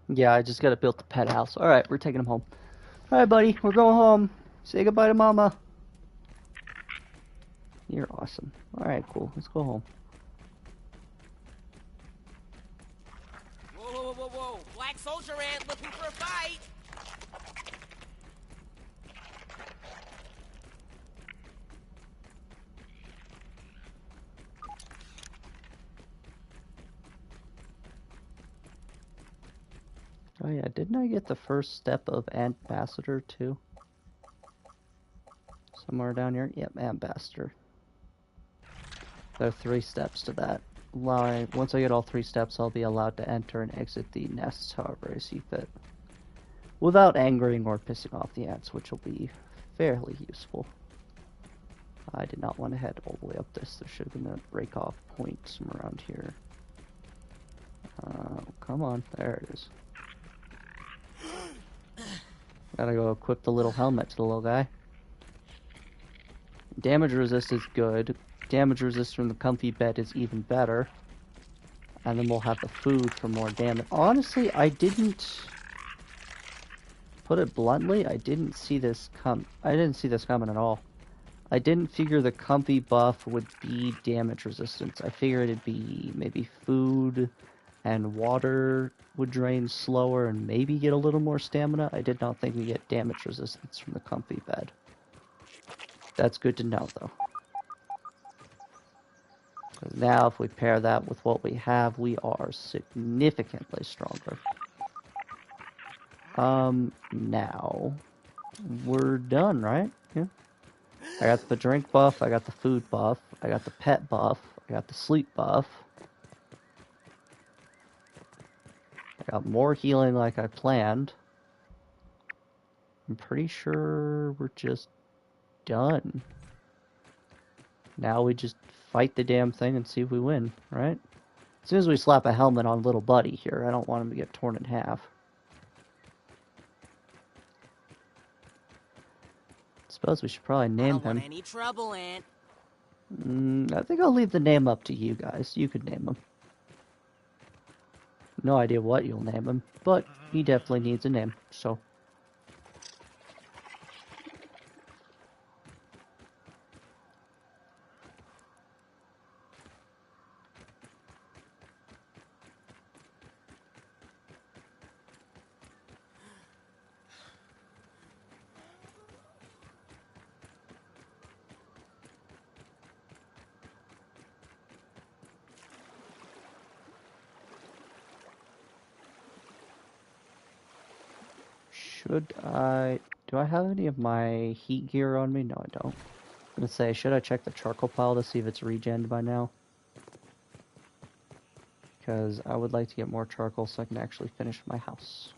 Yeah, I just gotta build the pet house. Alright, we're taking him home. Alright, buddy, we're going home. Say goodbye to Mama. You're awesome. Alright, cool. Let's go home. Whoa, whoa, whoa, whoa! Black soldier ant looking for a fight! Oh yeah, didn't I get the first step of Ambassador too? Somewhere down here? Yep, Ambassador. There are 3 steps to that. Once I get all 3 steps, I'll be allowed to enter and exit the nests however I see fit. Without angering or pissing off the ants, which will be fairly useful. I did not want to head all the way up this. There should have been a break-off point somewhere around here. Come on. There it is. Gotta go equip the little helmet to the little guy. Damage resist is good. Damage resist from the comfy bed is even better. And then we'll have the food for more damage. Honestly, I didn't... Put it bluntly, I didn't see this coming at all. I didn't figure the comfy buff would be damage resistance. I figured it'd be maybe food and water would drain slower and maybe get a little more stamina. I did not think we get damage resistance from the comfy bed. That's good to know, though. Now, if we pair that with what we have, we are significantly stronger. Now, we're done, right? Yeah. I got the drink buff, I got the food buff, I got the pet buff, I got the sleep buff. Got more healing like I planned. I'm pretty sure we're just done. Now we just fight the damn thing and see if we win, right? As soon as we slap a helmet on little buddy here, I don't want him to get torn in half. Suppose we should probably name I don't want him. any trouble, Aunt. I think I'll leave the name up to you guys. You could name him. No idea what you'll name him, but he definitely needs a name, so. Do I have any of my heat gear on me? No, I don't. I'm gonna say, should I check the charcoal pile to see if it's regened by now? Because I would like to get more charcoal so I can actually finish my house.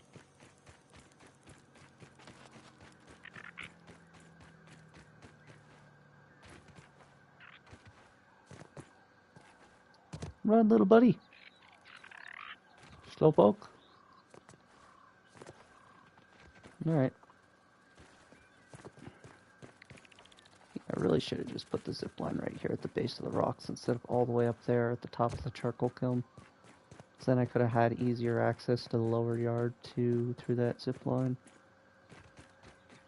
Run, little buddy. Slowpoke. Alright. I really should have just put the zip line right here at the base of the rocks instead of all the way up there at the top of the charcoal kiln. So then I could have had easier access to the lower yard through that zip line.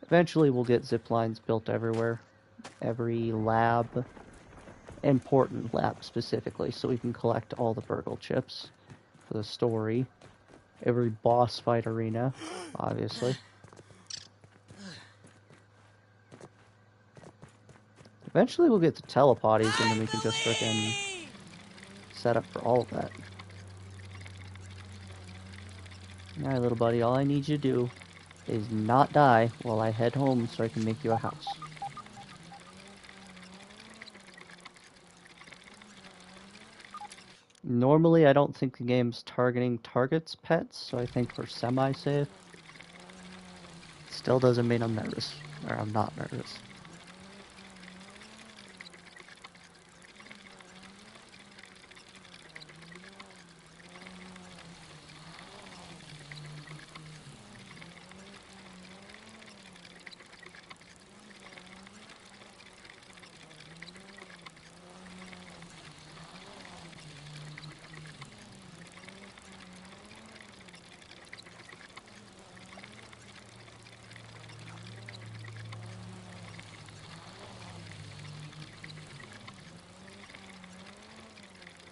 Eventually we'll get zip lines built everywhere. Every lab, important lab specifically, so we can collect all the burgle chips for the story. Every boss fight arena, obviously. Eventually we'll get to telepotties and then we can just frickin' set up for all of that. Alright, little buddy, all I need you to do is not die while I head home so I can make you a house. Normally, I don't think the game's targeting targets pets, so I think we're semi-safe. Still doesn't mean I'm nervous, or I'm not nervous.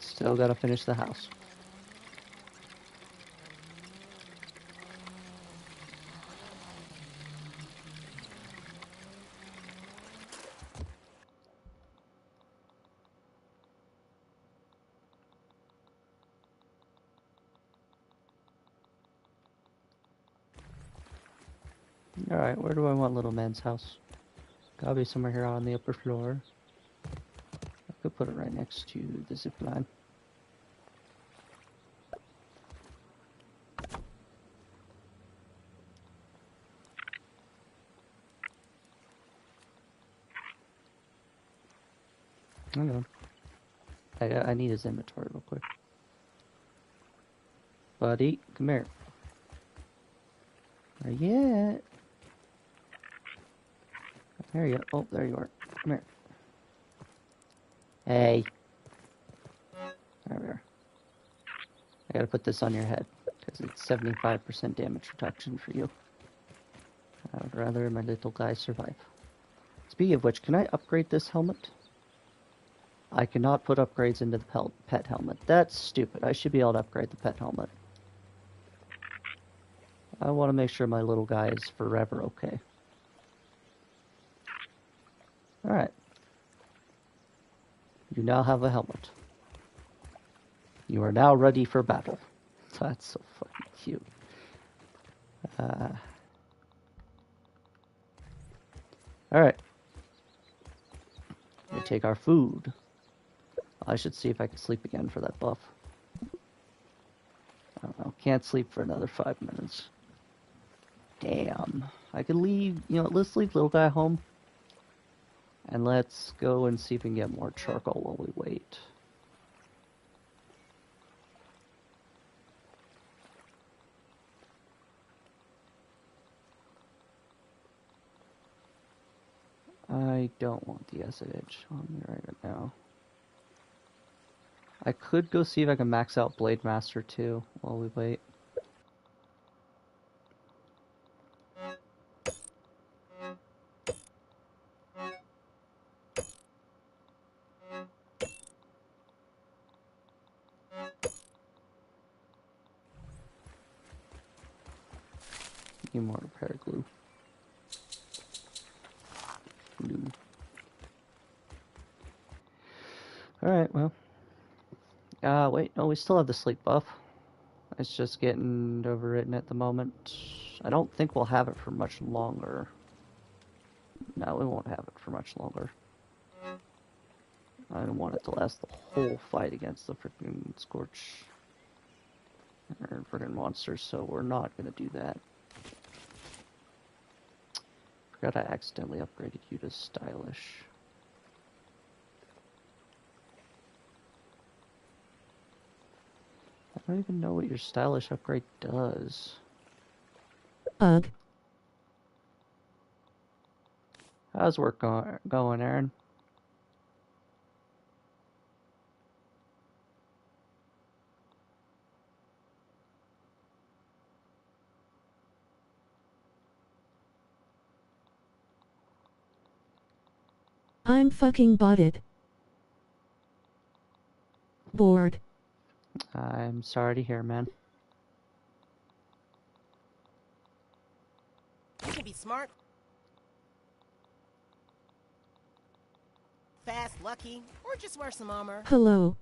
Still gotta finish the house. Alright, where do I want little man's house? Gotta be somewhere here on the upper floor. I could put it right next to the zip line. Hang on. I need his inventory real quick. Buddy, come here. Where you at? There you go. Oh, there you are. Come here. Hey. There we are. I gotta put this on your head, because it's 75% damage reduction for you. I would rather my little guy survive. Speaking of which, can I upgrade this helmet? I cannot put upgrades into the pet helmet. That's stupid. I should be able to upgrade the pet helmet. I want to make sure my little guy is forever okay. Alright. You now have a helmet. You are now ready for battle. That's so fucking cute. Alright. We take our food. I should see if I can sleep again for that buff. I don't know. can't sleep for another 5 minutes. Damn. I could leave, you know, let's leave little guy home. And let's go and see if we can get more charcoal while we wait. I don't want the acid edge on me right now. I could go see if I can max out Blade Master too while we wait. Need more repair glue. Glue. Alright, well. Wait, no, we still have the sleep buff. It's just getting overwritten at the moment. I don't think we'll have it for much longer. No, we won't have it for much longer. I don't want it to last the whole fight against the freaking Scorch or freaking monsters, so we're not gonna do that. Forgot I accidentally upgraded you to stylish. I don't even know what your stylish upgrade does. Ugh. How's work going, Aaron? I'm fucking bought it. Bored. I'm sorry to hear, man. You can be smart, fast, lucky, or just wear some armor. Hello.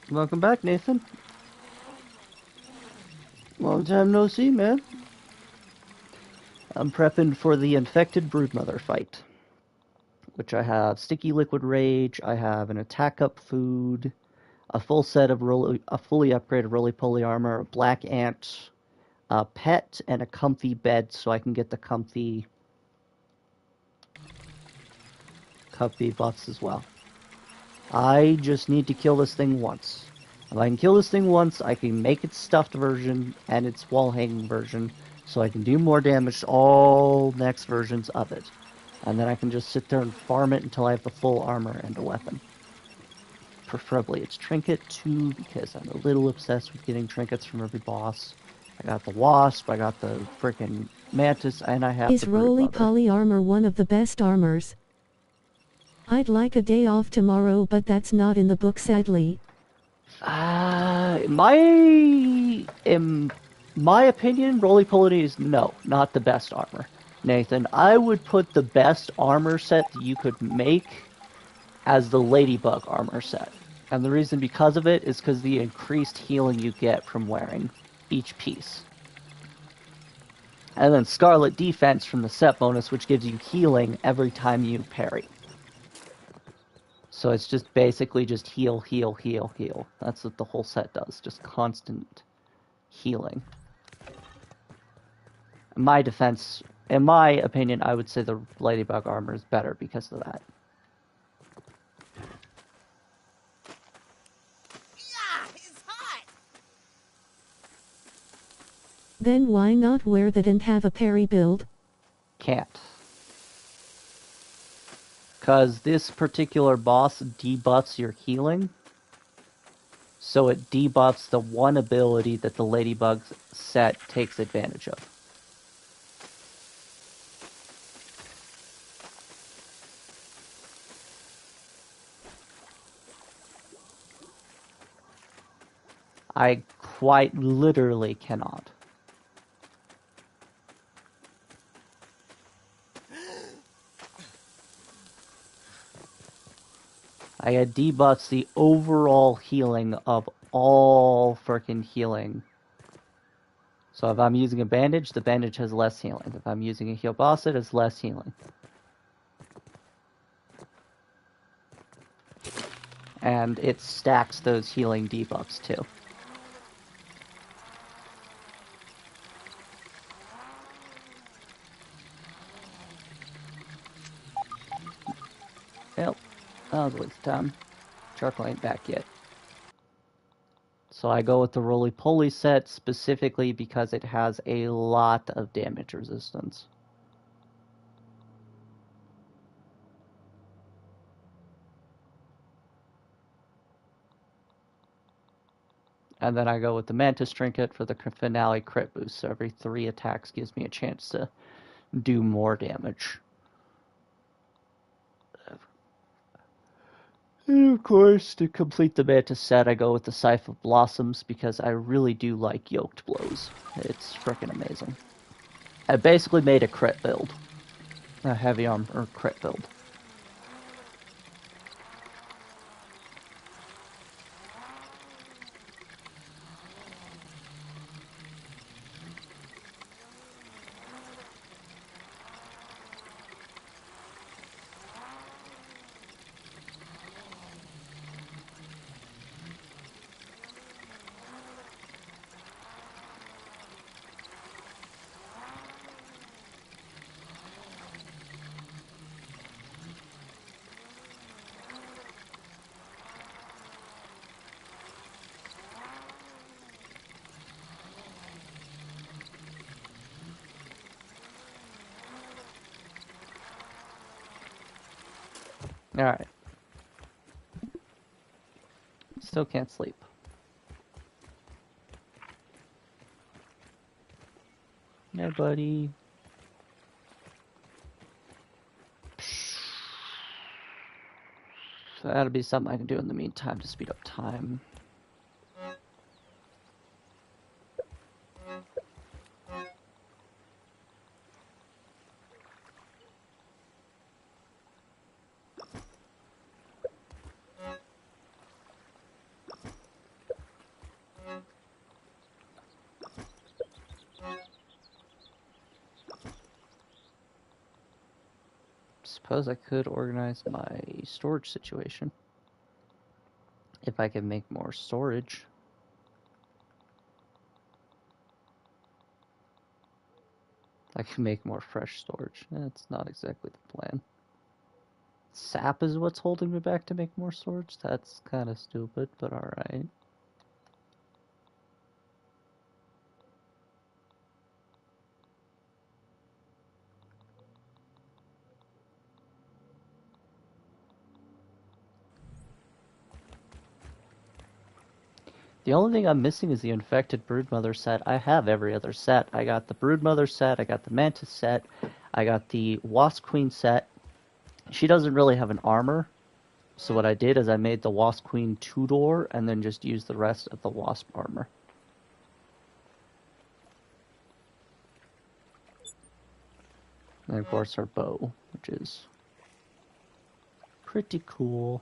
Welcome back, Nathan. Long time no see, man. I'm prepping for the infected broodmother fight, which I have sticky liquid rage, I have an attack up food, a full set of a fully upgraded roly-poly armor, a black ant, a pet, and a comfy bed so I can get the comfy buffs as well. I just need to kill this thing once. If I can kill this thing once, I can make its stuffed version and its wall-hanging version, so I can do more damage to all next versions of it. And then I can just sit there and farm it until I have the full armor and a weapon. Preferably it's trinket too, because I'm a little obsessed with getting trinkets from every boss. I got the wasp, I got the frickin' mantis, and I have Is the roly-poly armor one of the best armors? I'd like a day off tomorrow, but that's not in the book, sadly. In my opinion, roly-poly is not the best armor. Nathan, I would put the best armor set that you could make as the ladybug armor set. And the reason because of it is because the increased healing you get from wearing each piece. And then Scarlet Defense from the set bonus, which gives you healing every time you parry. So it's just basically just heal, heal, heal, heal. That's what the whole set does, just constant healing. In my defense, in my opinion, I would say the ladybug armor is better because of that. Yeah, it's hot. Then why not wear that and have a parry build? Can't. Because this particular boss debuffs your healing. So it debuffs the one ability that the ladybug set takes advantage of. I quite literally cannot. It debuffs the overall healing of all frickin' healing. So if I'm using a bandage, the bandage has less healing. If I'm using a heal boss, it has less healing. and it stacks those healing debuffs too. Yep, that was a waste of time. Charcoal ain't back yet. So I go with the roly-poly set specifically because it has a lot of damage resistance. And then I go with the Mantis Trinket for the finale crit boost. So every 3 attacks gives me a chance to do more damage. And of course, to complete the Mantis set, I go with the Scythe of Blossoms because I really do like Yoked Blows. It's freaking amazing. I basically made a crit build. A heavy armor crit build. Alright. Still can't sleep. Yeah, buddy. So that'll be something I can do in the meantime to speed up time. Suppose I could organize my storage situation. If I can make more storage. I can make more fresh storage. That's not exactly the plan. Sap is what's holding me back to make more storage? That's kind of stupid, but alright. The only thing I'm missing is the Infected Broodmother set. I have every other set. I got the Broodmother set, I got the Mantis set, I got the Wasp Queen set. She doesn't really have an armor, so what I did is I made the Wasp Queen 2-door and then just used the rest of the Wasp armor. And of course her bow, which is pretty cool.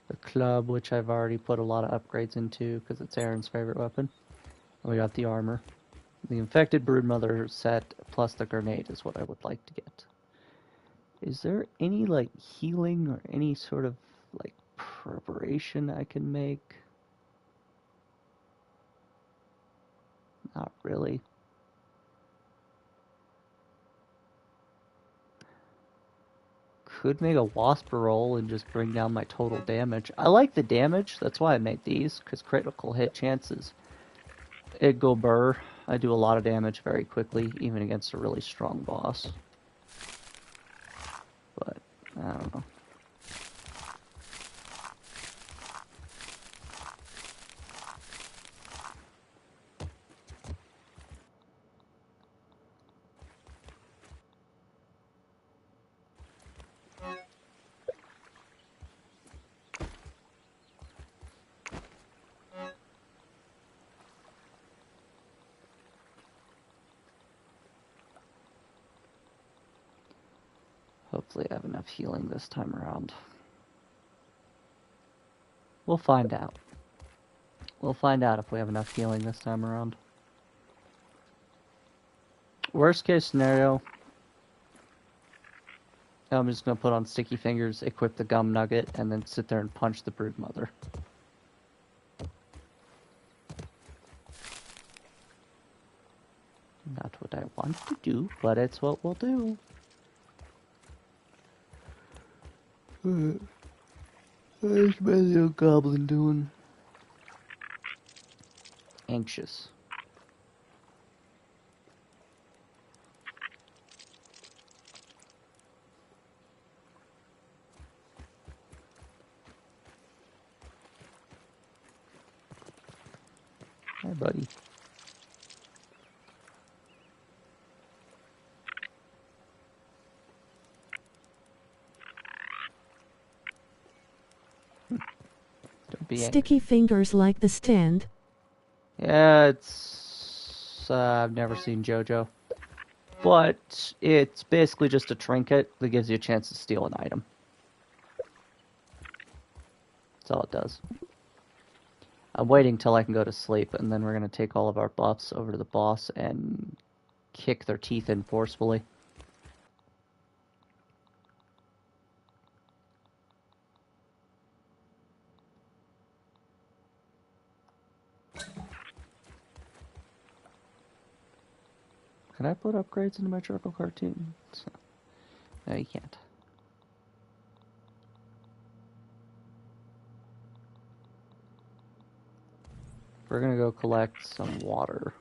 The club, which I've already put a lot of upgrades into because it's Aaron's favorite weapon. And we got the armor. The Infected Broodmother set plus the grenade is what I would like to get. Is there any like healing or any sort of like preparation I can make? Not really. Could make a wasp roll and just bring down my total damage. I like the damage, that's why I make these, because critical hit chances. It go burr. I do a lot of damage very quickly, even against a really strong boss. But, I don't know. Hopefully I have enough healing this time around. We'll find out. We'll find out if we have enough healing this time around. Worst case scenario, I'm just gonna put on sticky fingers, equip the gum nugget, and then sit there and punch the brood mother. Not what I want to do, but it's what we'll do. What's my little goblin doing? Anxious. Hi, buddy. Don't be Sticky fingers like the stand. Yeah, it's... I've never seen JoJo. But it's basically just a trinket that gives you a chance to steal an item. That's all it does. I'm waiting till I can go to sleep, and then we're going to take all of our buffs over to the boss and kick their teeth in forcefully. Can I put upgrades into my charcoal cartoon? No, you can't. We're gonna go collect some water.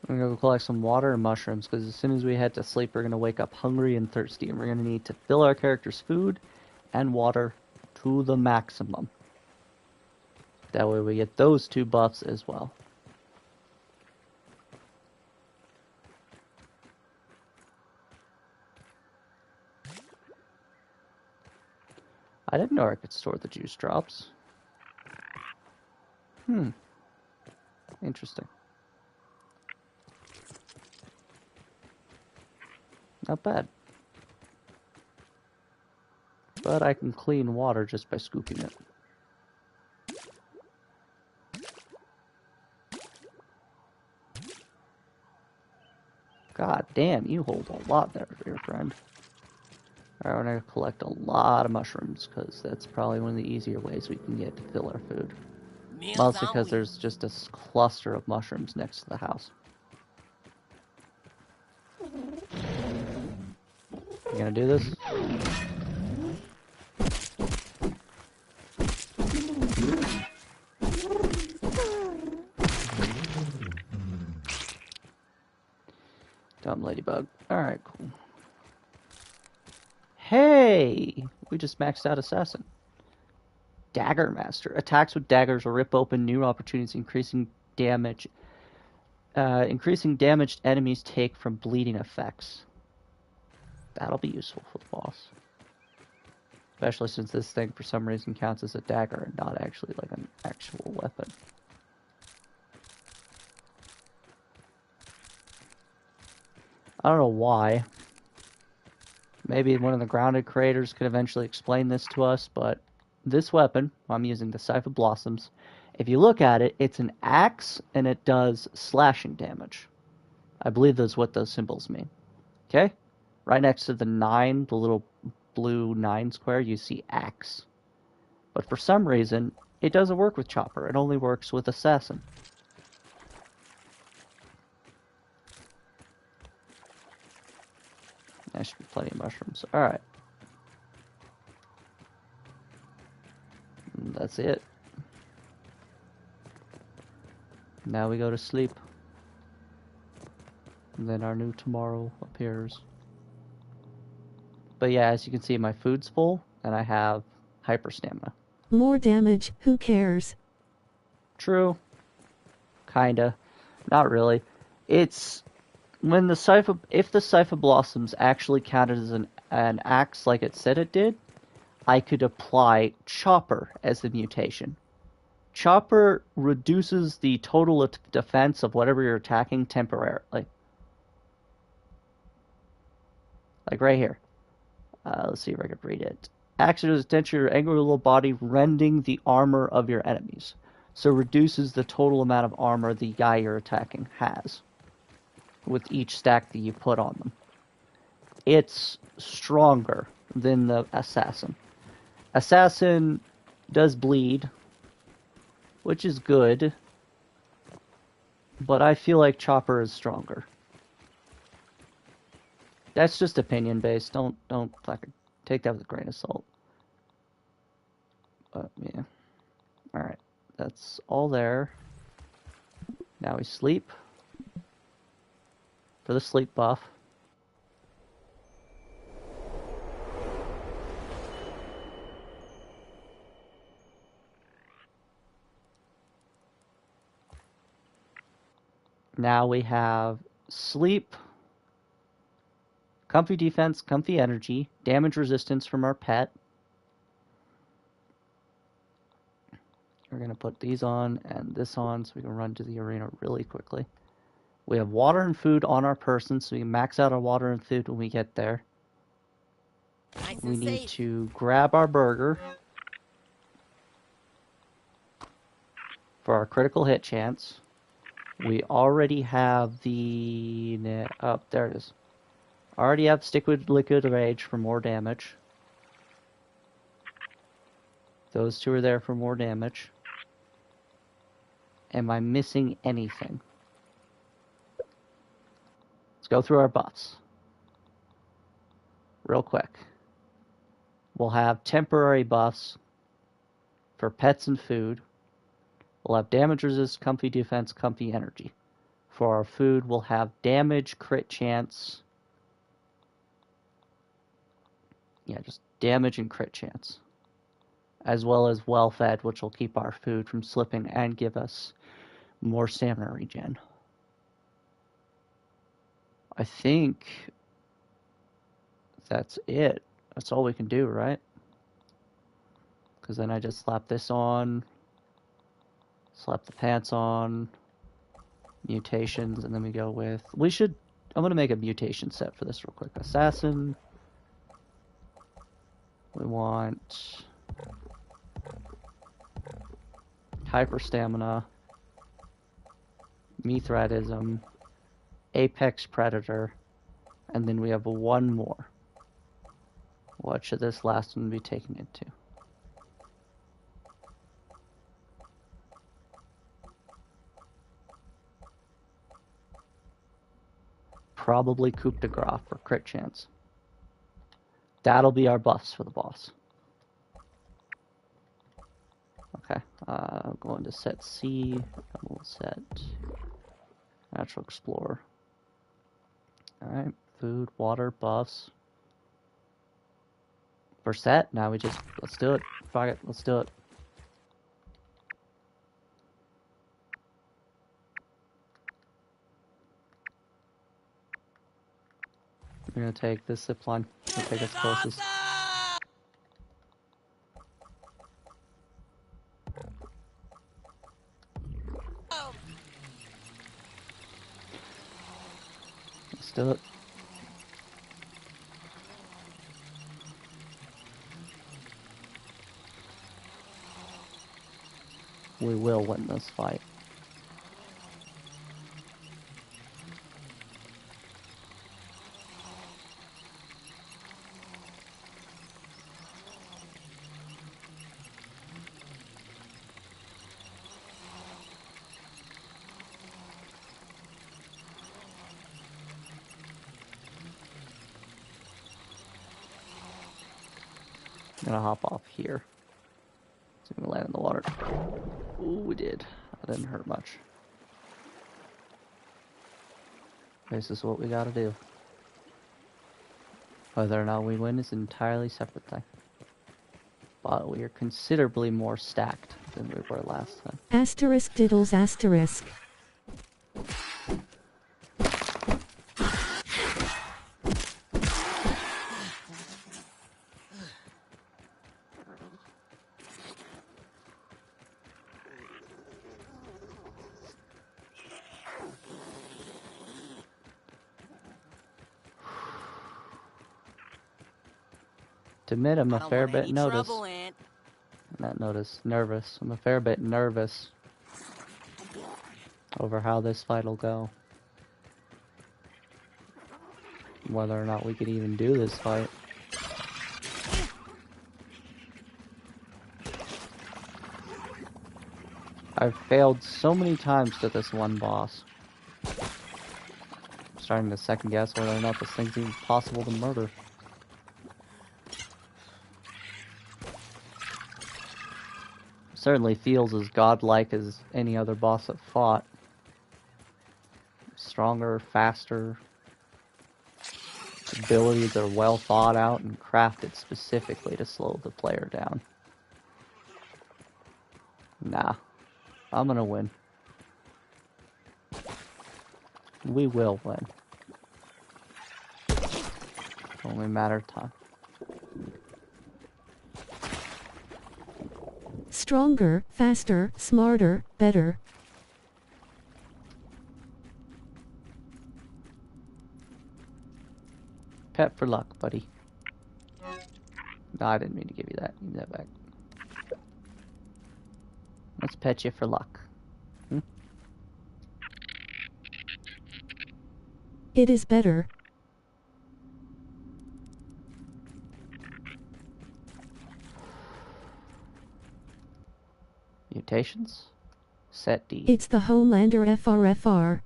We're gonna go collect some water and mushrooms, because as soon as we head to sleep, we're gonna wake up hungry and thirsty, and we're gonna need to fill our character's food and water to the maximum. That way we get those two buffs as well. I didn't know I could store the juice drops. Interesting. Not bad. But I can clean water just by scooping it. God damn, you hold a lot there, dear friend. Alright, we're gonna collect a lot of mushrooms, because that's probably one of the easier ways we can get to fill our food. Meals Mostly on because wheels. there's just a cluster of mushrooms next to the house. You gonna do this? Dumb ladybug. Alright, cool. Hey! We just maxed out Assassin. Dagger Master. Attacks with daggers will rip open new opportunities, increasing damage. Increasing damaged enemies take from bleeding effects. That'll be useful for the boss. Especially since this thing, for some reason, counts as a dagger and not actually like an actual weapon. I don't know why. Maybe one of the Grounded creators could eventually explain this to us, but this weapon, I'm using the Scythe of Blossoms, if you look at it, it's an axe and it does slashing damage. I believe that's what those symbols mean. Okay? Right next to the 9, the little blue 9 square, you see axe. But for some reason, it doesn't work with Chopper. It only works with Assassin. There should be plenty of mushrooms. Alright. That's it. Now we go to sleep. And then our new tomorrow appears. But yeah, as you can see, my food's full, and I have hyper stamina. More damage, who cares? True. Kinda. Not really. It's... when the if the Scythe of Blossoms actually counted as an axe like it said it did, I could apply Chopper as the mutation. Chopper reduces the total defense of whatever you're attacking temporarily. Like right here. Let's see if I can read it. Axe is attention to your angry little body, rending the armor of your enemies. So reduces the total amount of armor the guy you're attacking has with each stack that you put on them. It's stronger than the assassin. Assassin does bleed, which is good, but I feel like Chopper is stronger. That's just opinion based. Don't fucking take that with a grain of salt. But yeah. Alright. That's all there. Now we sleep. For the sleep buff. Now we have sleep, comfy defense, comfy energy, damage resistance from our pet. We're going to put these on and this on so we can run to the arena really quickly. We have water and food on our person, so we can max out our water and food when we get there. Nice We and need safe. to grab our burger for our critical hit chance. We already have the... Oh, there it is. Already have Stick with Liquid Rage for more damage. Those two are there for more damage. Am I missing anything? Let's go through our buffs. Real quick. We'll have temporary buffs for pets and food. We'll have damage resist, comfy defense, comfy energy. For our food, we'll have damage, crit chance. Yeah, just damage and crit chance. As well as well-fed, which will keep our food from slipping and give us more stamina regen. I think that's it. That's all we can do, right? Because then I just slap this on, slap the pants on, mutations, and then we go with... I'm going to make a mutation set for this real quick. Assassin. We want hyper stamina, Mithradism, Apex Predator, and then we have one more. What should this last one be taking it to? Probably Coup de Grace for crit chance. That'll be our buffs for the boss. Okay, I'm going to set C, and we'll set Natural Explorer. Alright, food, water, buffs. We're set, now let's do it. Fuck it, let's do it. We're gonna take this zip line. We'll take us closest. Let's do it. We will win this fight. I'm gonna hop off here. So we land in the water. Ooh, we did. That didn't hurt much. This is what we gotta do. Whether or not we win is an entirely separate thing. But we are considerably more stacked than we were last time. Asterisk diddles asterisk. To admit, I'm a I don't fair want bit any nervous. trouble, Aunt. Not nervous. I'm a fair bit nervous over how this fight will go. Whether or not we could even do this fight. I've failed so many times to this one boss. I'm starting to second guess whether or not this thing's even possible to murder. Certainly feels as godlike as any other boss I've fought. Stronger, faster. Abilities are well thought out and crafted specifically to slow the player down. Nah, I'm gonna win. We will win. Only a matter of time. Stronger, faster, smarter, better. Pet for luck, buddy. No, I didn't mean to give you that. Give me that back. Let's pet you for luck. Hmm? It is better. Mutations? Set D. It's the Homelander FRFR.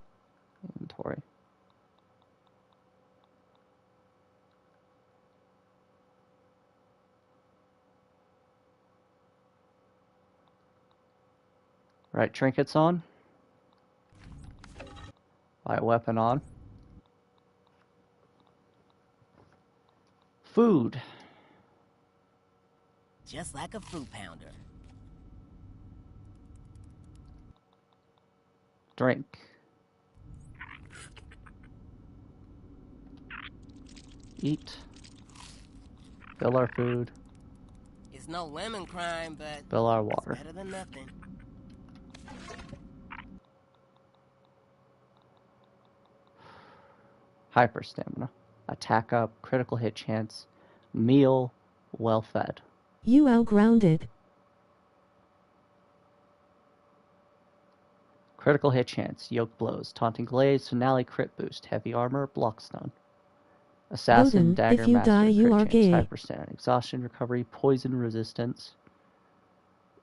Inventory. Right trinkets on. Right weapon on. Food. Just like a fruit pounder. Drink. Eat. Fill our food. It's no lemon crime, but Fill our water. it's better than nothing. Hyper stamina. Attack up. Critical hit chance. Meal. Well fed. You outgrounded. Critical hit chance. Yoke blows. Taunting glaze. Finale crit boost. Heavy armor. Blockstone. Assassin. Odin, Dagger. if you Master. die, you crit are chance, gay. Hyper stamina. Exhaustion recovery. Poison resistance.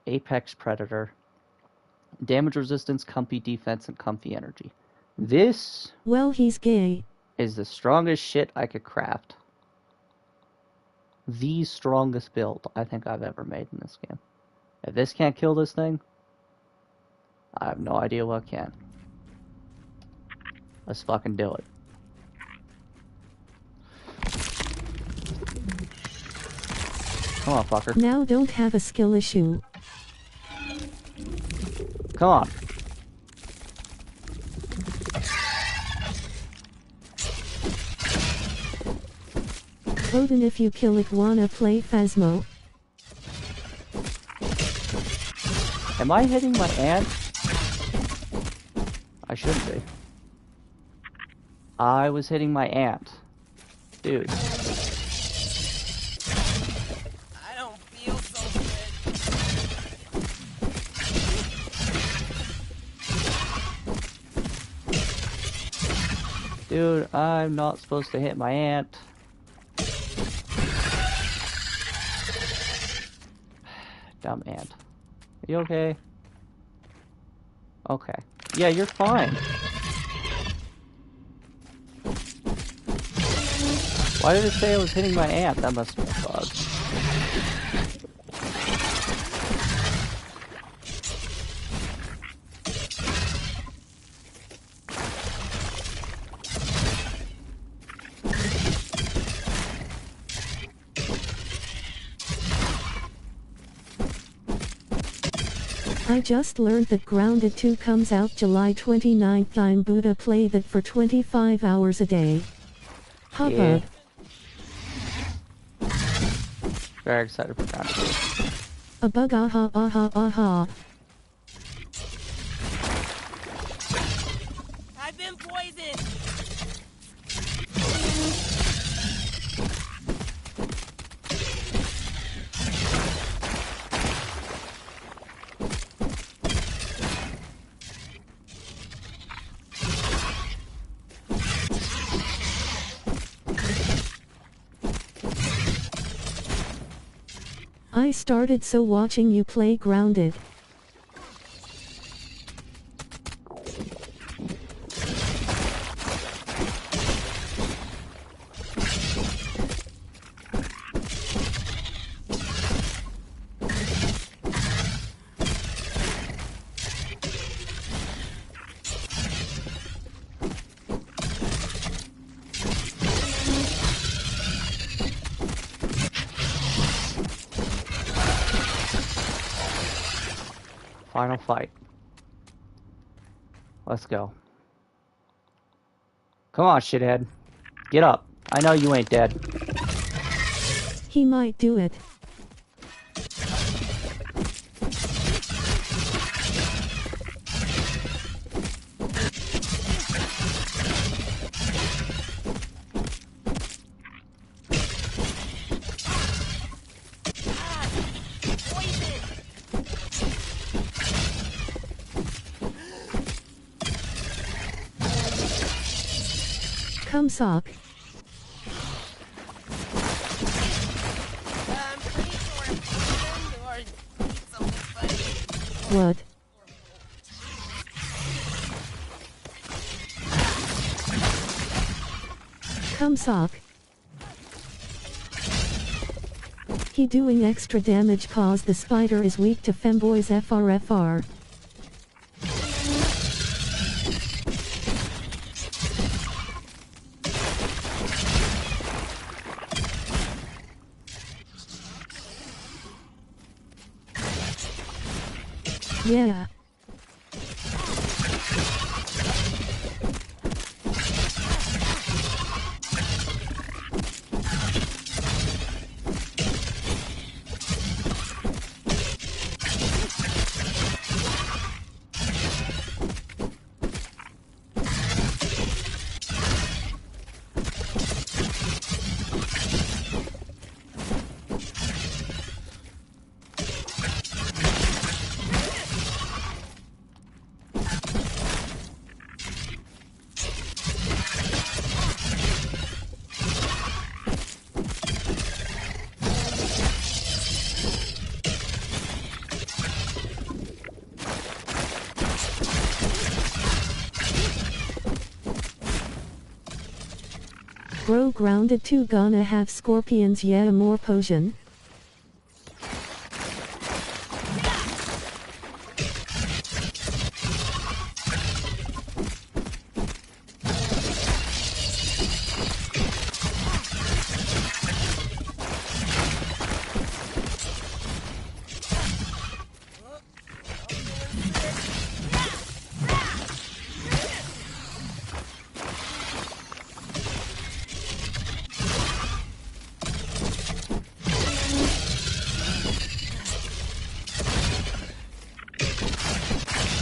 Apex predator. Damage resistance. Comfy defense. And comfy energy. This Well, he's gay. is the strongest shit I could craft. The strongest build I think I've ever made in this game. If this can't kill this thing, I have no idea what can. Let's fucking do it. Come on, fucker. Now don't have a skill issue. Come on. Odin, if you kill it, wanna play Phasmo? Am I hitting my ant? I should be. I was hitting my ant. Dude. I don't feel so good. Dude, I'm not supposed to hit my ant. Dumb ant. Are you okay? Okay. Yeah, you're fine. Why did it say I was hitting my ant? That must be a bug. I just learned that Grounded 2 comes out July 29th. I'm Buddha play that for 25 hours a day. Hubbub. Yeah. Very excited for that. A bug, aha, aha, aha. I've been poisoned. I started so watching you play Grounded. Final fight. Let's go. Come on, shithead. Get up. I know you ain't dead. He might do it. Come sock. What? Come sock. He doing extra damage cause the spider is weak to femboys FRFR. Yeah. Bro Grounded 2 gonna have scorpions, yeah, more potion.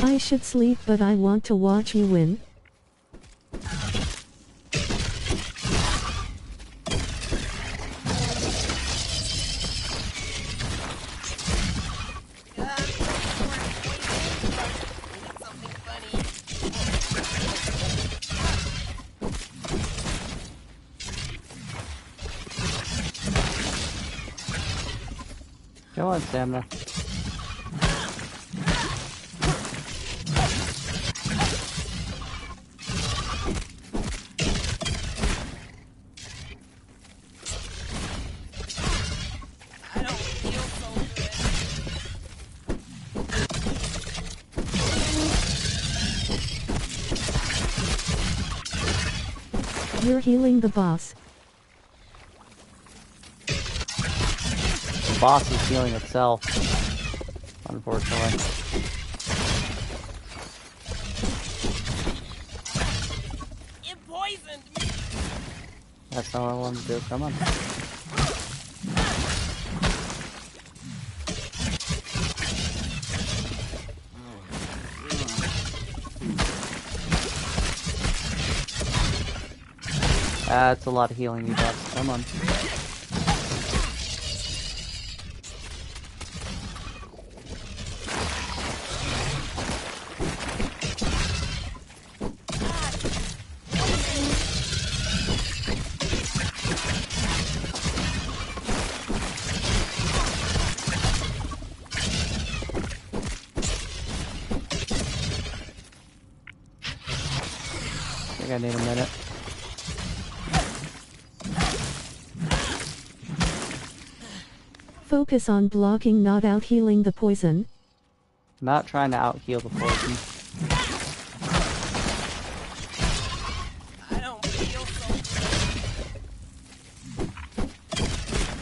I should sleep, but I want to watch you win. Come on, stamina. You're healing the boss. The boss is healing itself, unfortunately. It poisoned me. That's not what I wanted to do. Come on. That's a lot of healing you got. Come on. think I need a minute. Focus on blocking, not out healing the poison. Not trying to out heal the poison. I don't feel so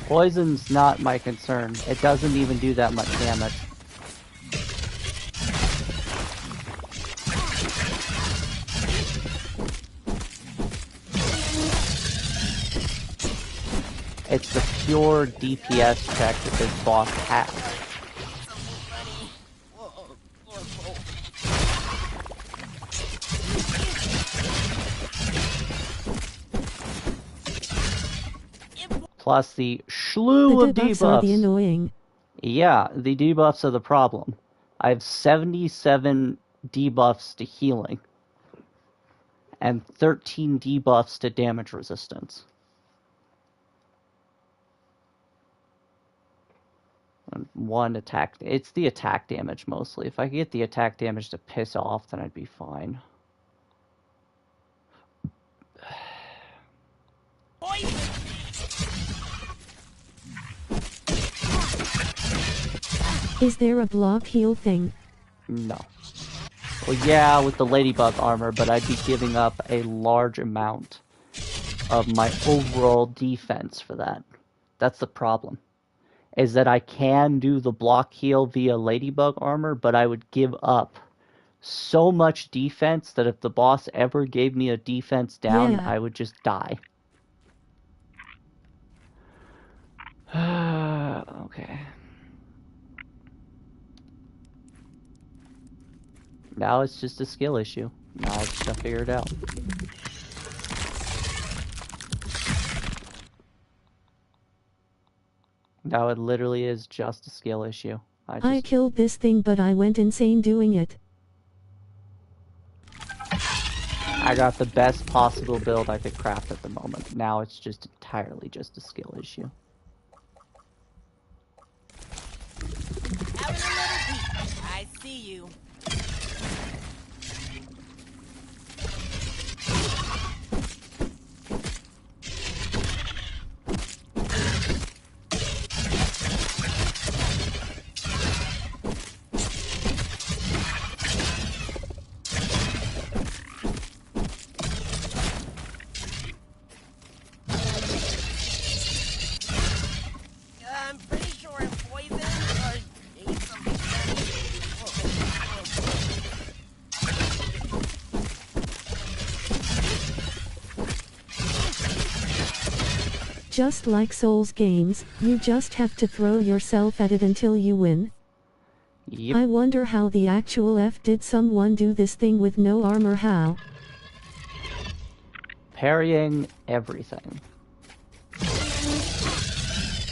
Poison's not my concern. It doesn't even do that much damage. It's the pure DPS check that this boss has. funny. Whoa, poor bolt. Plus the slew of The debuffs are the debuffs. annoying. Yeah, the debuffs are the problem. I have 77 debuffs to healing. And 13 debuffs to damage resistance. And 1 attack. It's the attack damage mostly. If I could get the attack damage to piss off, then I'd be fine. Poison! Is there a block heal thing? No. Well, yeah, with the ladybug armor, but I'd be giving up a large amount of my overall defense for that. That's the problem. Is that I can do the block heal via ladybug armor, but I would give up so much defense that if the boss ever gave me a defense down, Yeah. I would just die. Okay. Now it's just a skill issue. Now I just gotta figure it out. Now it literally is just a skill issue. I killed this thing, but I went insane doing it. I got the best possible build I could craft at the moment. Now it's just entirely just a skill issue. Having a little peek. I see you. I'm pretty sure I'm poisoned or ate something. Just like Souls games, you just have to throw yourself at it until you win. Yep. I wonder how the actual F did someone do this thing with no armor. How? Parrying everything.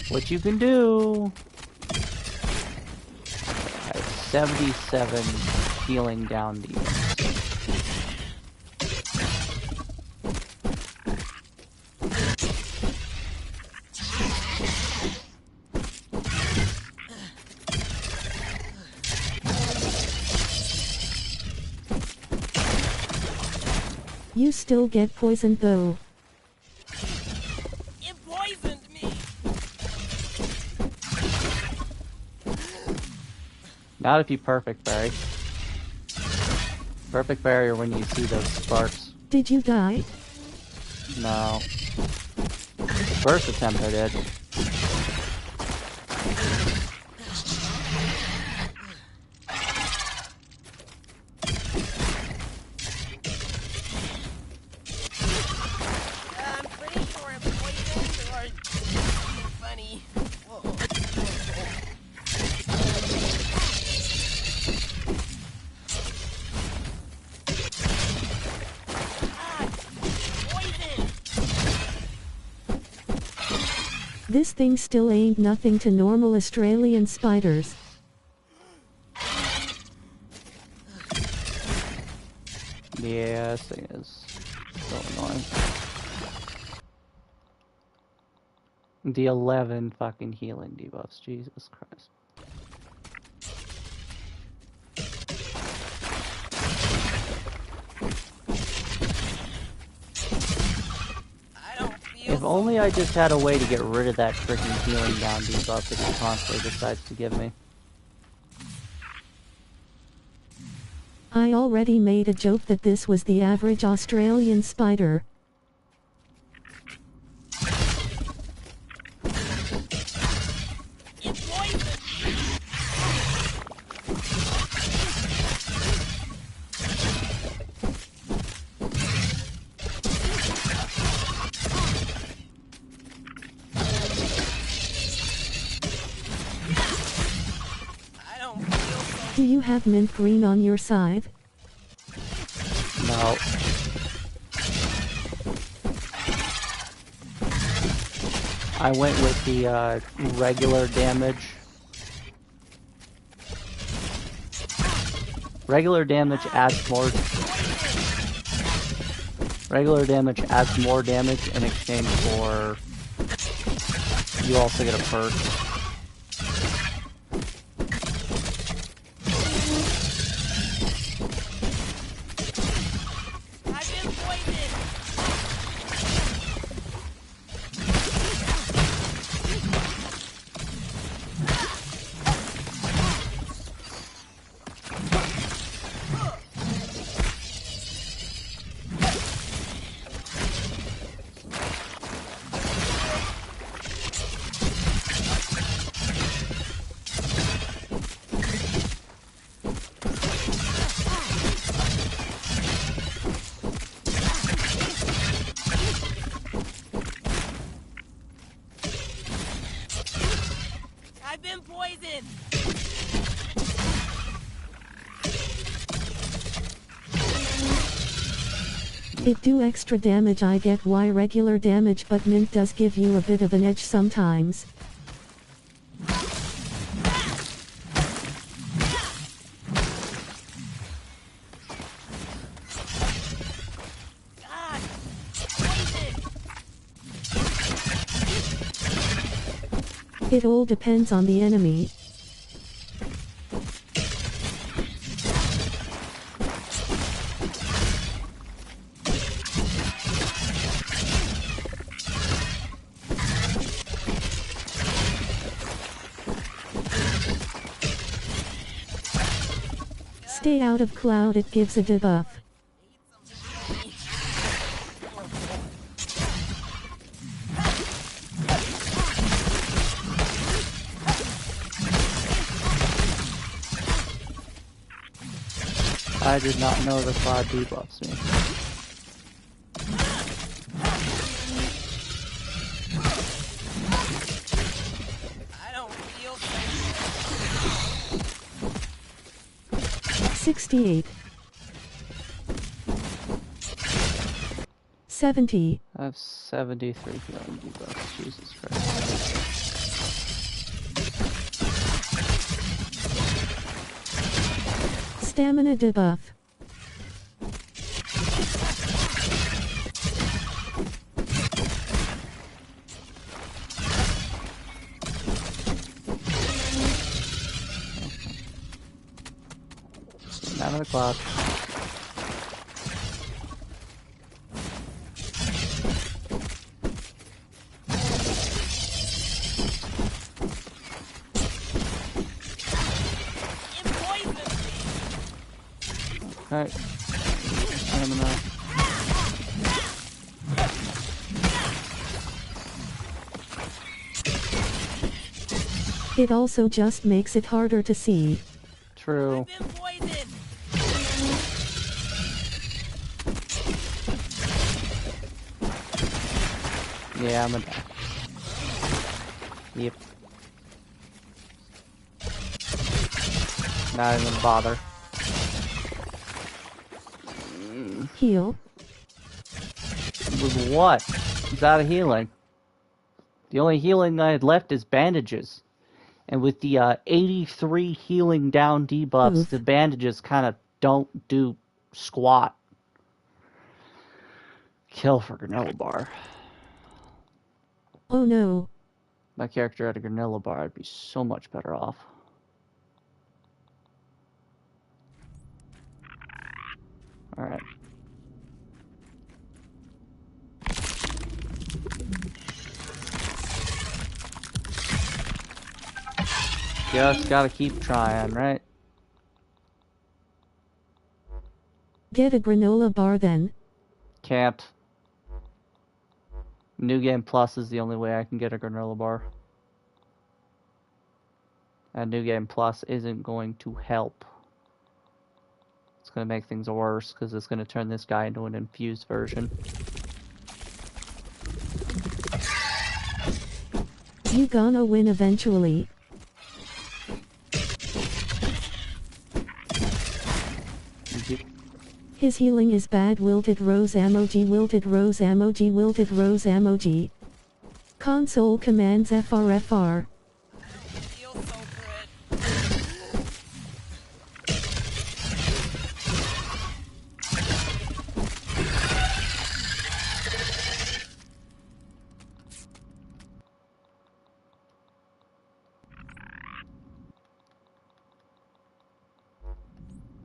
What you can do. I have 77 healing down demons. You still get poisoned though. It poisoned me. Not if you perfect berry. Perfect barrier when you see those sparks. Did you die? No. First attempt I did. I'm pretty sure I'm poisoned or something funny. Whoa. Ah, poison! This thing still ain't nothing to normal Australian spiders. Yeah, this thing is so annoying. The 11 fucking healing debuffs, Jesus Christ. only I just had a way to get rid of that freaking healing down debuff that he constantly decides to give me. I already made a joke that this was the average Australian spider. Do you have mint green on your side? No. I went with the regular damage. Regular damage adds more. Regular damage adds more damage in exchange for you also get a perk. I've been poisoned! It do extra damage. I get why regular damage, but mint does give you a bit of an edge sometimes. God! Poison! It all depends on the enemy. Stay out of cloud, it gives a debuff. I did not know the cloud debuffs me. I don't feel 68. 70. I have 73 healing debuffs. Jesus Christ. Stamina debuff. Down the clock. Alright. Stamina. It also just makes it harder to see. True. Yeah, I'm gonna die. Yep. Not even gonna bother. Heal. With what? It's out of healing. The only healing I had left is bandages. And with the 83 healing down debuffs, Oof. the bandages kind of don't do squat. Kill for granola bar. Oh no. My character had a granola bar, I'd be so much better off. Alright. Just gotta keep trying, right? Get a granola bar then. Can't. New Game Plus is the only way I can get a granola bar. And New Game Plus isn't going to help. It's going to make things worse because it's going to turn this guy into an infused version. You gonna win eventually. His healing is bad. Wilted rose emoji, wilted rose emoji, wilted rose emoji. Console commands FRFR. Feel so good.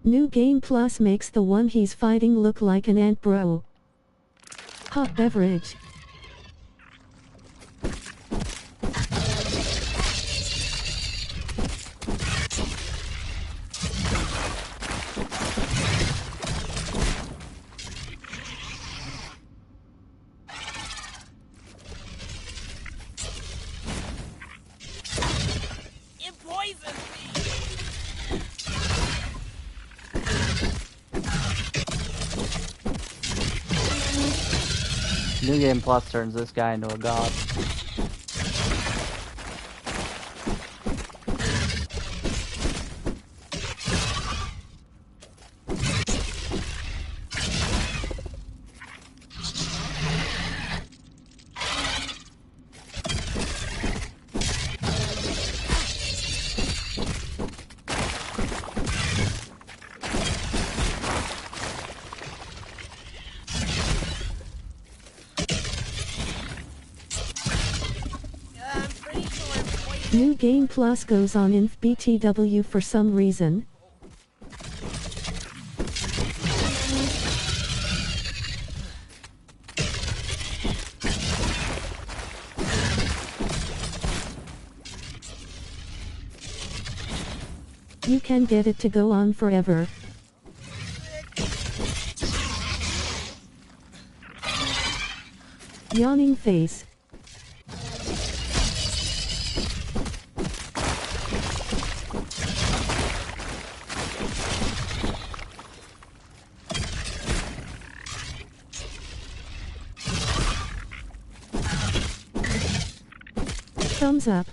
New Game Plus makes the one he's fighting look like an ant bro. Hot beverage. It poisons me. New Game Plus turns this guy into a god. I'm pretty sure it's poison. New Game Plus goes on inf BTW for some reason. You can get it to go on forever. Yawning face. Thumbs up.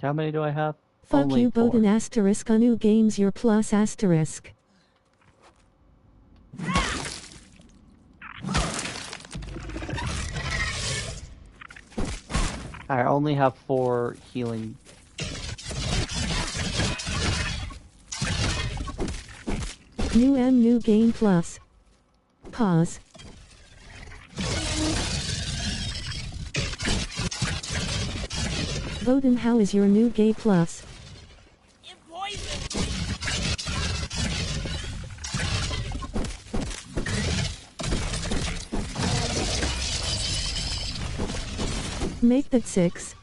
How many do I have? Fuck Only you, 4. Bowden asterisk on new games your plus asterisk. I only have 4 healing. New Game Plus. Pause. Bowden, how is your new Game Plus? It poisons me. Make that 6.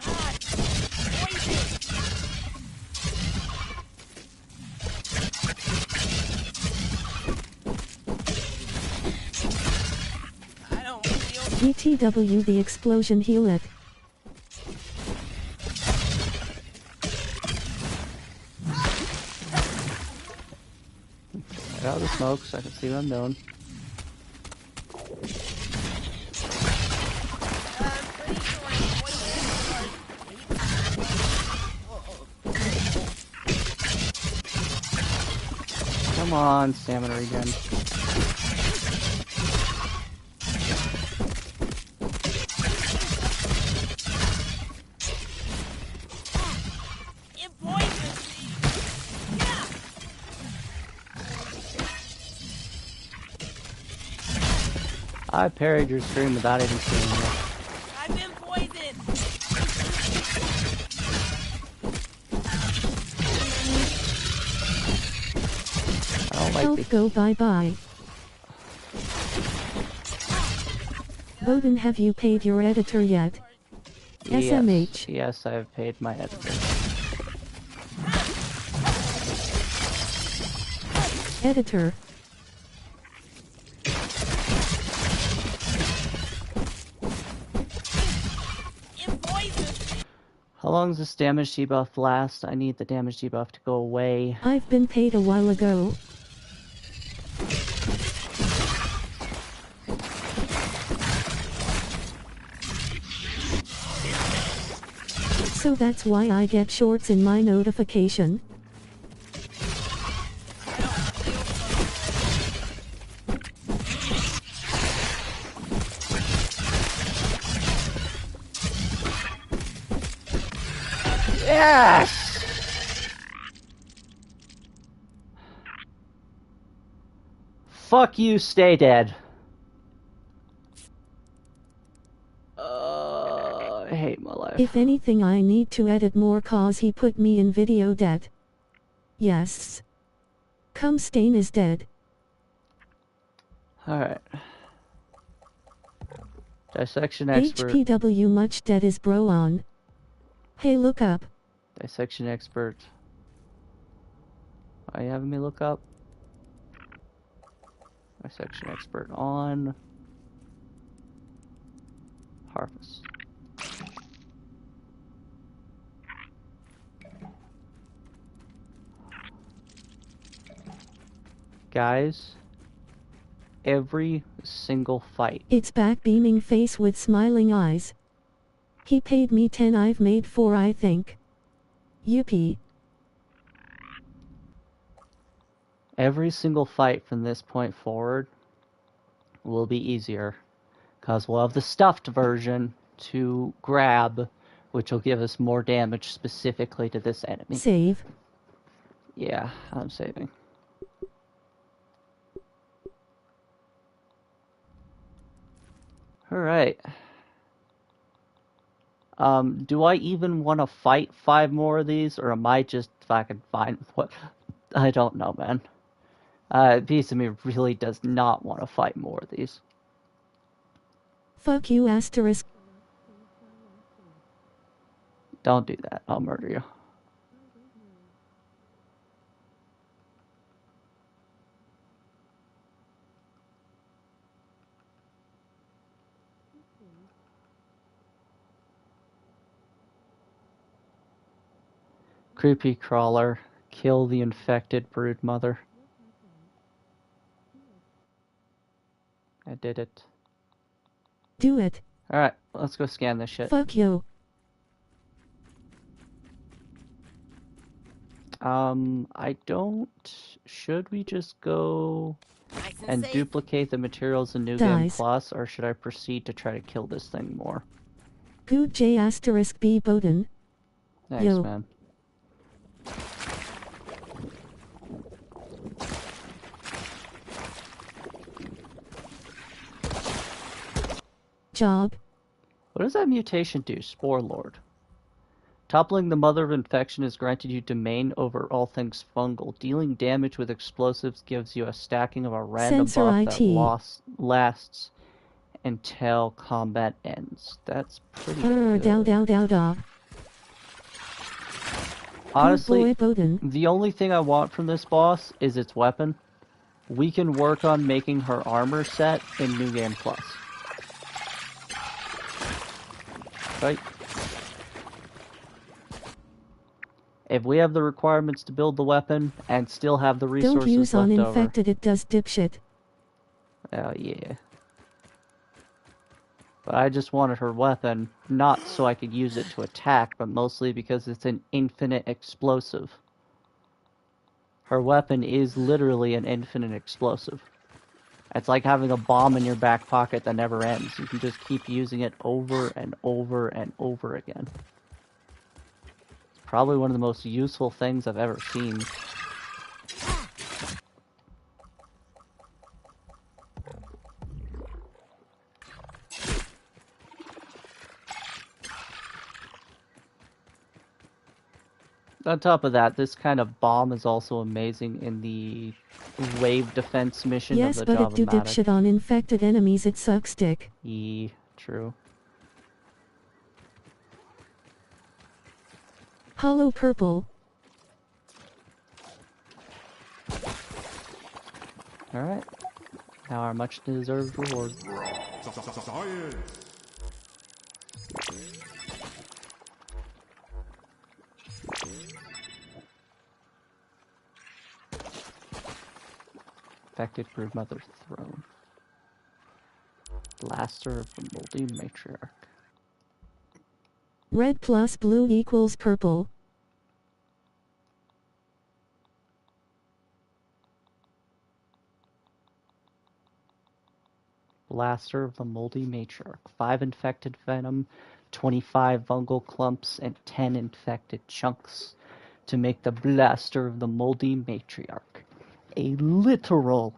God, poison. I don't feel BTW the explosion healeth. Get out of the smoke so I can see what I'm doing. I'm pretty sure it's poison. Come on, stamina regen. It poisons me. Yeah. I parried your stream without even seeing it. I'm Health go bye-bye. Bowden, have you paid your editor yet? SMH. Yes, I have paid my editor. Editor. How long does this damage debuff last? I need the damage debuff to go away. I've been paid a while ago. So that's why I get shorts in my notification. Yes! Fuck you, stay dead. I hate my life. If anything, I need to edit more cause he put me in video debt. Yes. Come, Stain is dead. Alright. Dissection expert. HPW much dead is bro on. Hey, look up. Dissection expert. Are you having me look up? Dissection expert on. Harvest. Guys, every single fight. It's back, beaming face with smiling eyes. He paid me 10, I've made 4, I think. Yuppie. Every single fight from this point forward will be easier, because we'll have the stuffed version to grab, which will give us more damage specifically to this enemy. Save. Yeah, I'm saving. Alright. Do I even want to fight 5 more of these, or am I just fucking fine with what? I don't know, man. A piece of me really does not want to fight more of these. Fuck you, asterisk. Don't do that. I'll murder you. Creepy crawler. Kill the infected brood mother. I did it. Do it. Alright, let's go scan this shit. Fuck you. I don't... Should we just go Nice and safe. duplicate the materials in New Game Dies. Plus, or should I proceed to try to kill this thing more? Good J asterisk B Bowden. Thanks, Yo. man. Job. What does that mutation do, Spore Lord? Toppling the mother of infection has granted you domain over all things fungal. Dealing damage with explosives gives you a stacking of a random Sensor buff IT. that lasts until combat ends. That's pretty good. Dow. Honestly, Good boy, Bowden. the only thing I want from this boss is its weapon. We can work on making her armor set in New Game Plus. Right? If we have the requirements to build the weapon and still have the resources Don't use on left over. infected, it does dipshit. Oh yeah. But I just wanted her weapon, not so I could use it to attack, but mostly because it's an infinite explosive. Her weapon is literally an infinite explosive. It's like having a bomb in your back pocket that never ends. You can just keep using it over and over and over again. It's probably one of the most useful things I've ever seen. On top of that, this kind of bomb is also amazing in the wave defense mission of Yes, the but it do Java-matic. dipshit on infected enemies, it sucks dick. True. Hollow purple. Alright. Now our much deserved reward. Infected broodmother throne. Blaster of the moldy matriarch. Red plus blue equals purple. Blaster of the moldy matriarch. 5 infected venom, 25 fungal clumps, and 10 infected chunks to make the blaster of the moldy matriarch. A literal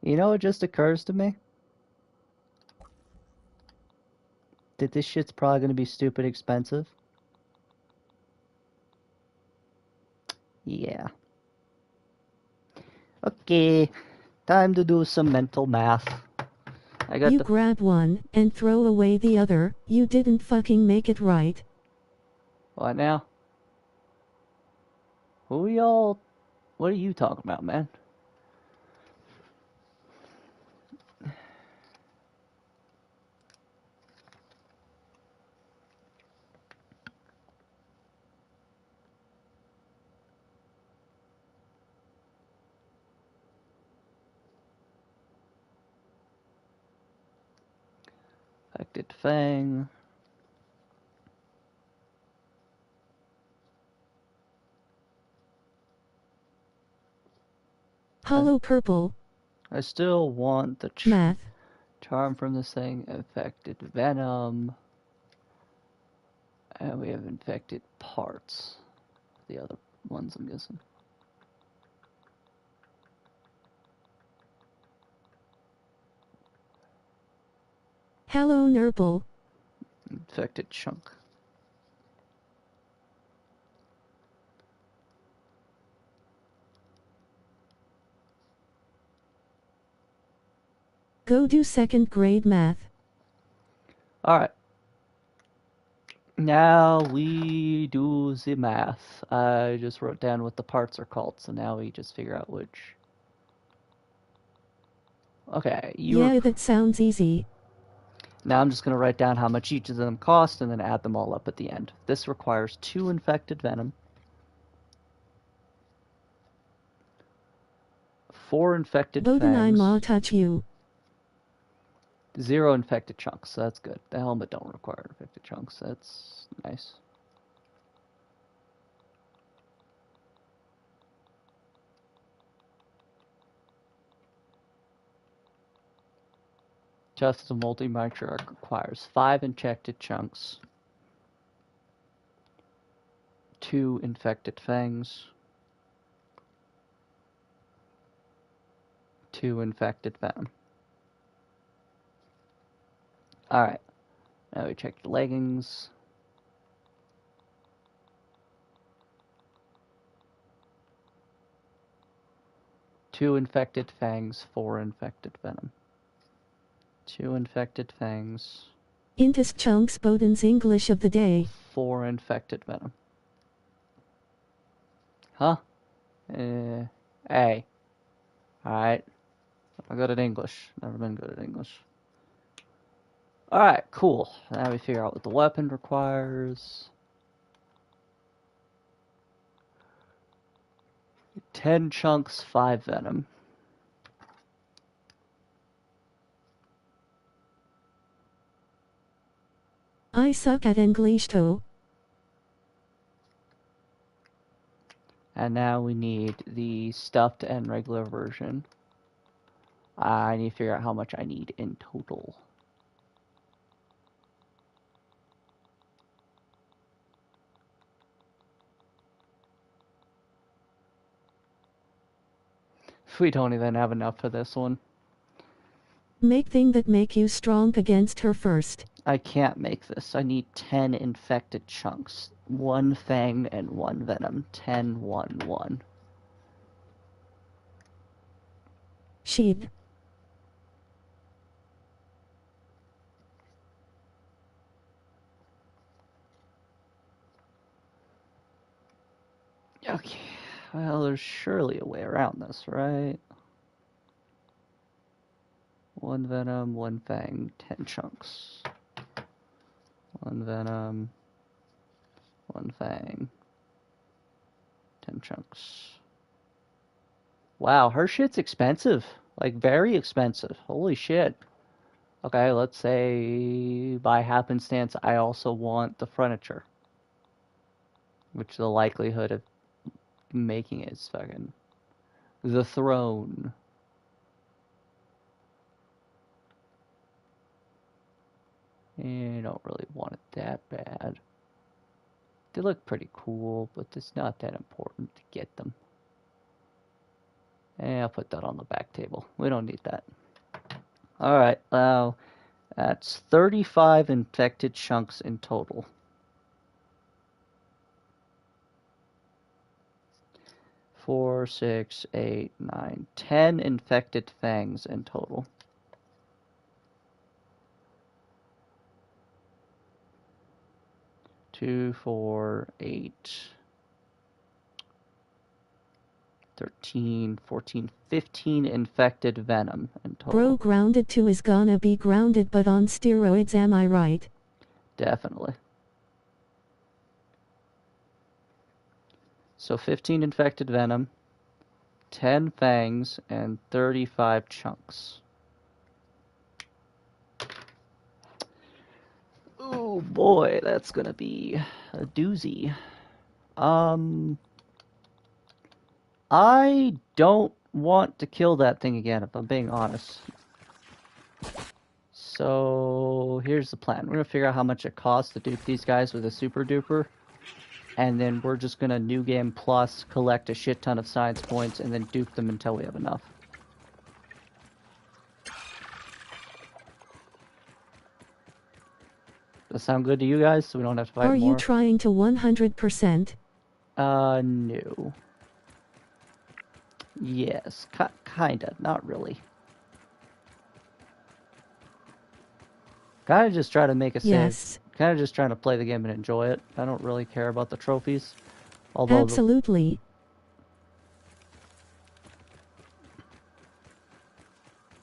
You know what just occurs to me? That this shit's probably gonna be stupid expensive. Yeah. Okay, time to do some mental math. I got You the... grab one and throw away the other. You didn't fucking make it right. What now? Who y'all... What are you talking about, man? Affected Fang. Hollow purple. I still want the Math. charm from this thing. Infected Venom. And we have infected parts. The other ones, I'm guessing. Hello Nurple. Infected chunk. Go do second grade math. Alright. Now we do the math. I just wrote down what the parts are called, so now we just figure out which. Okay, Yeah, that sounds easy. Now I'm just going to write down how much each of them cost and then add them all up at the end. This requires 2 infected venom, 4 infected fangs, Ma touch you. 0 infected chunks, so that's good. The helmet don't require infected chunks, that's nice. Just the multi-matriarch requires 5 infected chunks, 2 infected fangs, 2 infected venom. Alright, now we check the leggings. Two infected fangs, 4 infected venom. 2 infected fangs. Intus chunks Bowden's English of the day. 4 infected venom. Huh? A. Alright. I'm good at English. Never been good at English. Alright, cool. Now we figure out what the weapon requires. 10 chunks, 5 venom. I suck at English too. And now we need the stuffed and regular version. I need to figure out how much I need in total. We don't even have enough for this one. Make thing that make you strong against her first. I can't make this. I need 10 infected chunks. 1 fang and 1 venom. 10, 1, 1. Sheep. Okay. Well, there's surely a way around this, right? 1 venom, 1 fang, 10 chunks. 1 venom, 1 fang, 10 chunks. Wow, her shit's expensive. Like, very expensive. Holy shit. Okay, let's say by happenstance I also want the furniture. Which the likelihood of making it is fucking... The throne. I don't really want it that bad. They look pretty cool, but it's not that important to get them. I'll put that on the back table. We don't need that. Alright, now that's 35 infected chunks in total. 4, 6, 8, 9, 10 infected fangs in total. 2, 4, 8, 13, 14, 15 infected venom in total. Bro grounded 2 is gonna be grounded but on steroids, am I right? Definitely. So 15 infected venom, 10 fangs, and 35 chunks. Oh boy, that's gonna be a doozy. I don't want to kill that thing again, if I'm being honest. So here's the plan. We're gonna figure out how much it costs to dupe these guys with a super duper. And then we're just gonna New Game Plus collect a shit ton of science points and then dupe them until we have enough. Does that sound good to you guys? So we don't have to fight more? Are you trying to 100%? No. Yes, kinda, not really. Kinda just try to make a save. Yes. Kinda just trying to play the game and enjoy it. I don't really care about the trophies. Although Absolutely.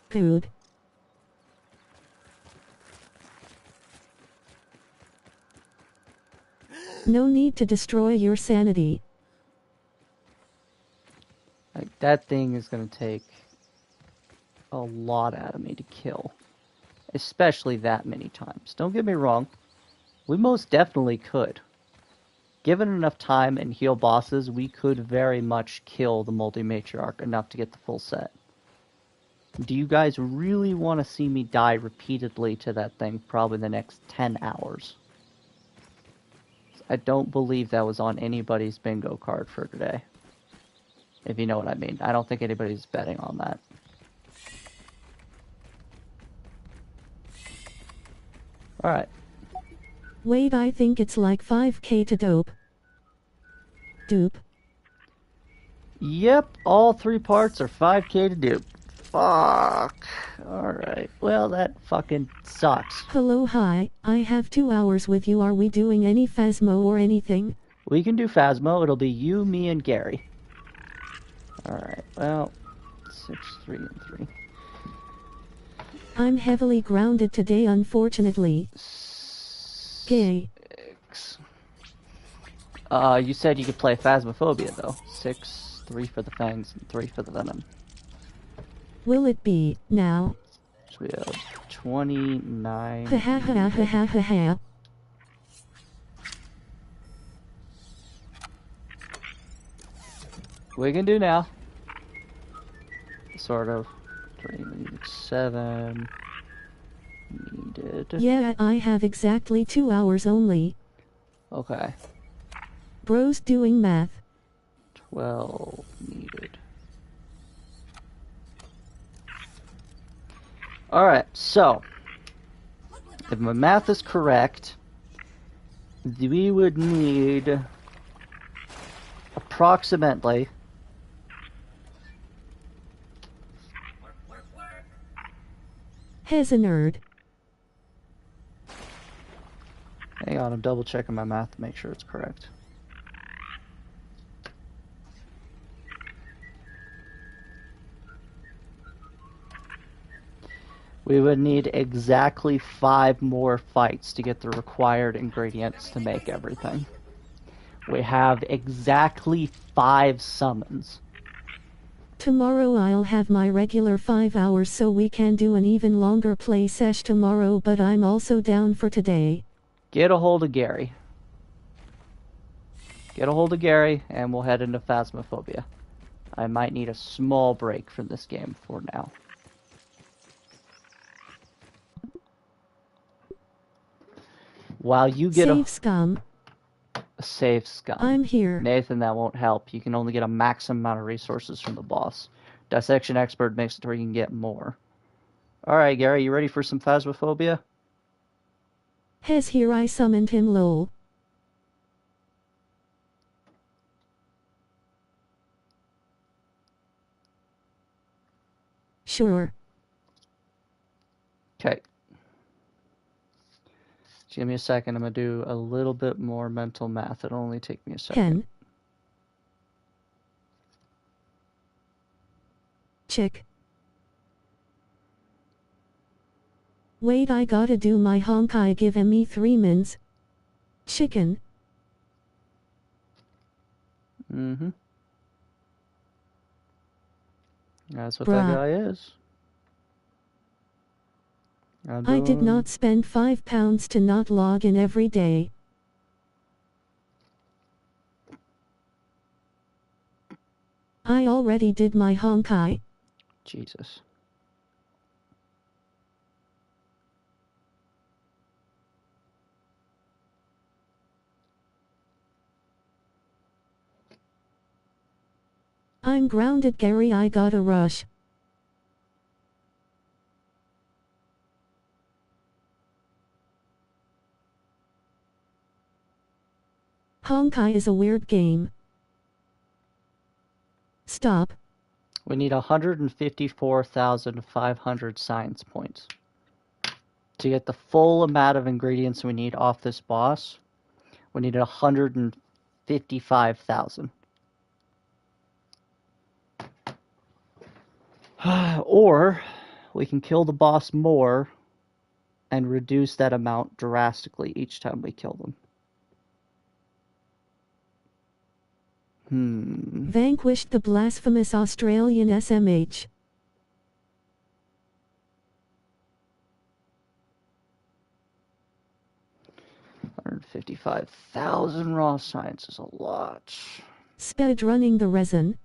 Good. No need to destroy your sanity. like, that thing is gonna take a lot out of me to kill. Especially that many times. Don't get me wrong. We most definitely could. Given enough time and heal bosses, we could very much kill the multi-matriarch enough to get the full set. Do you guys really want to see me die repeatedly to that thing probably the next 10 hours? I don't believe that was on anybody's bingo card for today. If you know what I mean. I don't think anybody's betting on that. Alright. Wait, I think it's like 5k to dope. Dupe. Yep, all 3 parts are 5k to dupe. Fuck. Alright, well that fucking sucks. Hello, hi, I have 2 hours with you. Are we doing any Phasmo or anything? We can do Phasmo. It'll be you, me, and Gary. Alright, well, 6, 3, and 3. I'm heavily grounded today, unfortunately. Gay. 6. You said you could play Phasmophobia, though. 6, 3 for the fangs, and 3 for the venom. Will it be now? So we have 29. Ha ha ha ha ha ha ha. We can do now. Sort of. 3, 7. Needed. Yeah, I have exactly 2 hours only. Okay. Bro's doing math. 12 needed. Alright, so if my math is correct, we would need approximately Has a nerd. hang on, I'm double checking my math to make sure it's correct. We would need exactly 5 more fights to get the required ingredients to make everything. We have exactly 5 summons. Tomorrow I'll have my regular 5 hours so we can do an even longer play sesh tomorrow, but I'm also down for today. Get a hold of Gary. Get a hold of Gary and we'll head into Phasmophobia. I might need a small break from this game for now. While you get Save scum. a save scum. I'm here. Nathan, that won't help. You can only get a maximum amount of resources from the boss. Dissection Expert makes it where you can get more. Alright, Gary, you ready for some Phasmophobia? Has here I summoned him lol. Sure. Okay. Just give me a second. I'm going to do a little bit more mental math. It'll only take me a second. Ken. Chick. Wait, I gotta do my honkai. Give me 3 mins. Chicken. Mm-hmm. That's what Bruh. that guy is. I did not spend £5 to not log in every day. I already did my honkai. Jesus. I'm grounded, Gary. I gotta rush. Honkai is a weird game. Stop. We need 154,500 science points. To get the full amount of ingredients we need off this boss, we need 155,000. Or we can kill the boss more and reduce that amount drastically each time we kill them. Vanquished the blasphemous Australian SMH. $155,000 raw science is a lot. Speed running the resin.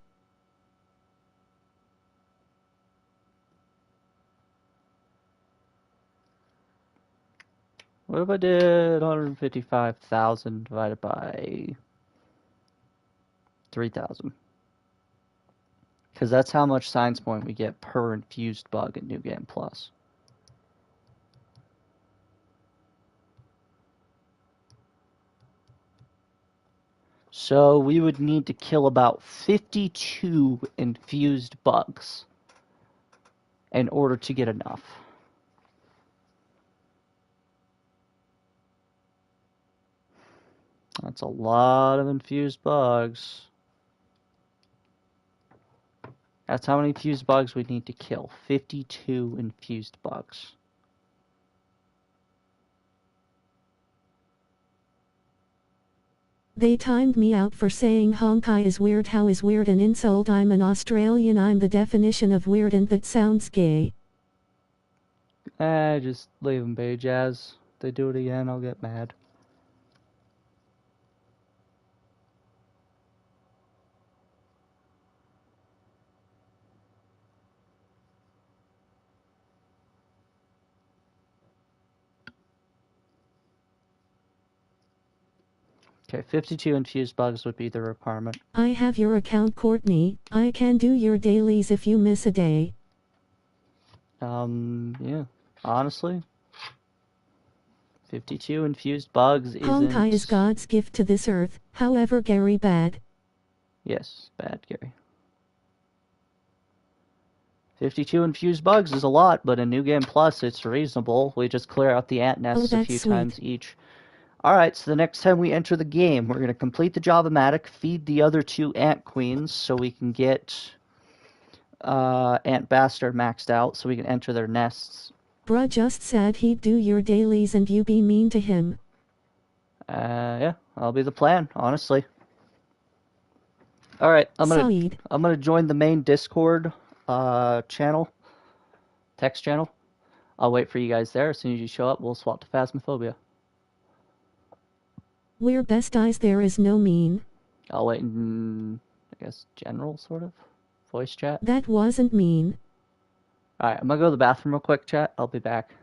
What if I did 155,000 divided by 3,000? Because that's how much science point we get per infused bug in New Game Plus. So we would need to kill about 52 infused bugs in order to get enough. That's a lot of infused bugs. That's how many infused bugs we need to kill. 52 infused bugs. They timed me out for saying honkai is weird. How is weird an insult? I'm an Australian. I'm the definition of weird and that sounds gay. Just leave them be, Jazz. If they do it again, I'll get mad. Okay, 52 infused bugs would be the requirement. I have your account, Courtney. I can do your dailies if you miss a day. Yeah. Honestly, 52 infused bugs Honkai is isn't... God's gift to this earth, however Gary bad. Yes, bad, Gary. 52 infused bugs is a lot, but in New Game Plus, it's reasonable. We just clear out the ant nests a that's few sweet. times each. Alright, so the next time we enter the game, we're going to complete the Java-matic, feed the other 2 ant queens so we can get Ant Bastard maxed out so we can enter their nests. Bruh just said he'd do your dailies and you be mean to him. Yeah, that'll be the plan, honestly. Alright, I'm gonna join the main Discord channel, text channel. I'll wait for you guys there. As soon as you show up, we'll swap to Phasmophobia. Where best eyes there is no mean. I'll wait in, I guess, general, sort of, voice chat. That wasn't mean. Alright, I'm gonna go to the bathroom real quick, chat. I'll be back.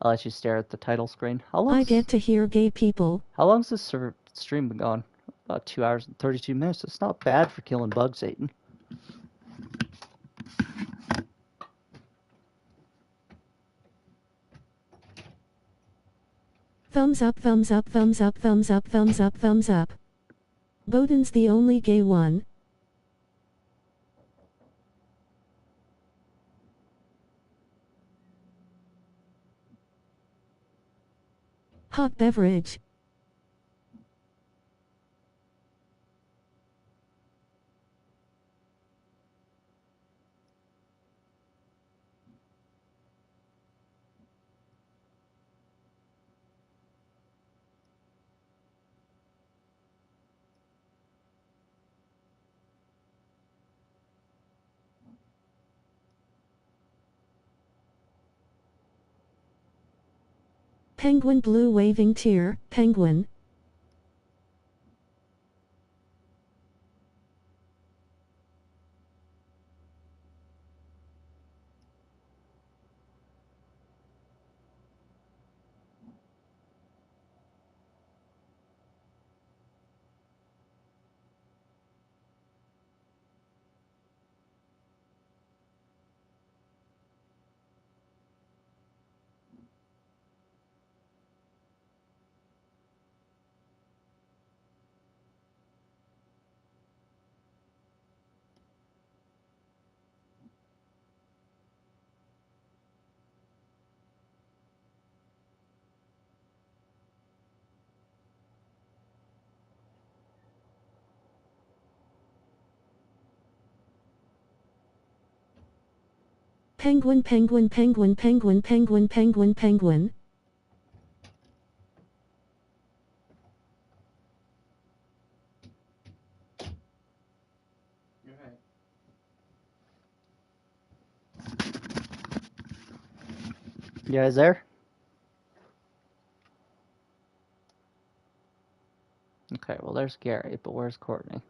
I'll let you stare at the title screen. I get to hear gay people. How long's this stream been going? About 2 hours and 32 minutes. It's not bad for killing bugs, Satan. Thumbs up, thumbs up, thumbs up, thumbs up, thumbs up, thumbs up. Bowden's the only gay one. Hot beverage. Penguin blue waving tear, penguin. Penguin, penguin, penguin, penguin, penguin, penguin, penguin. You guys there? Okay, well there's Gary, but where's Courtney?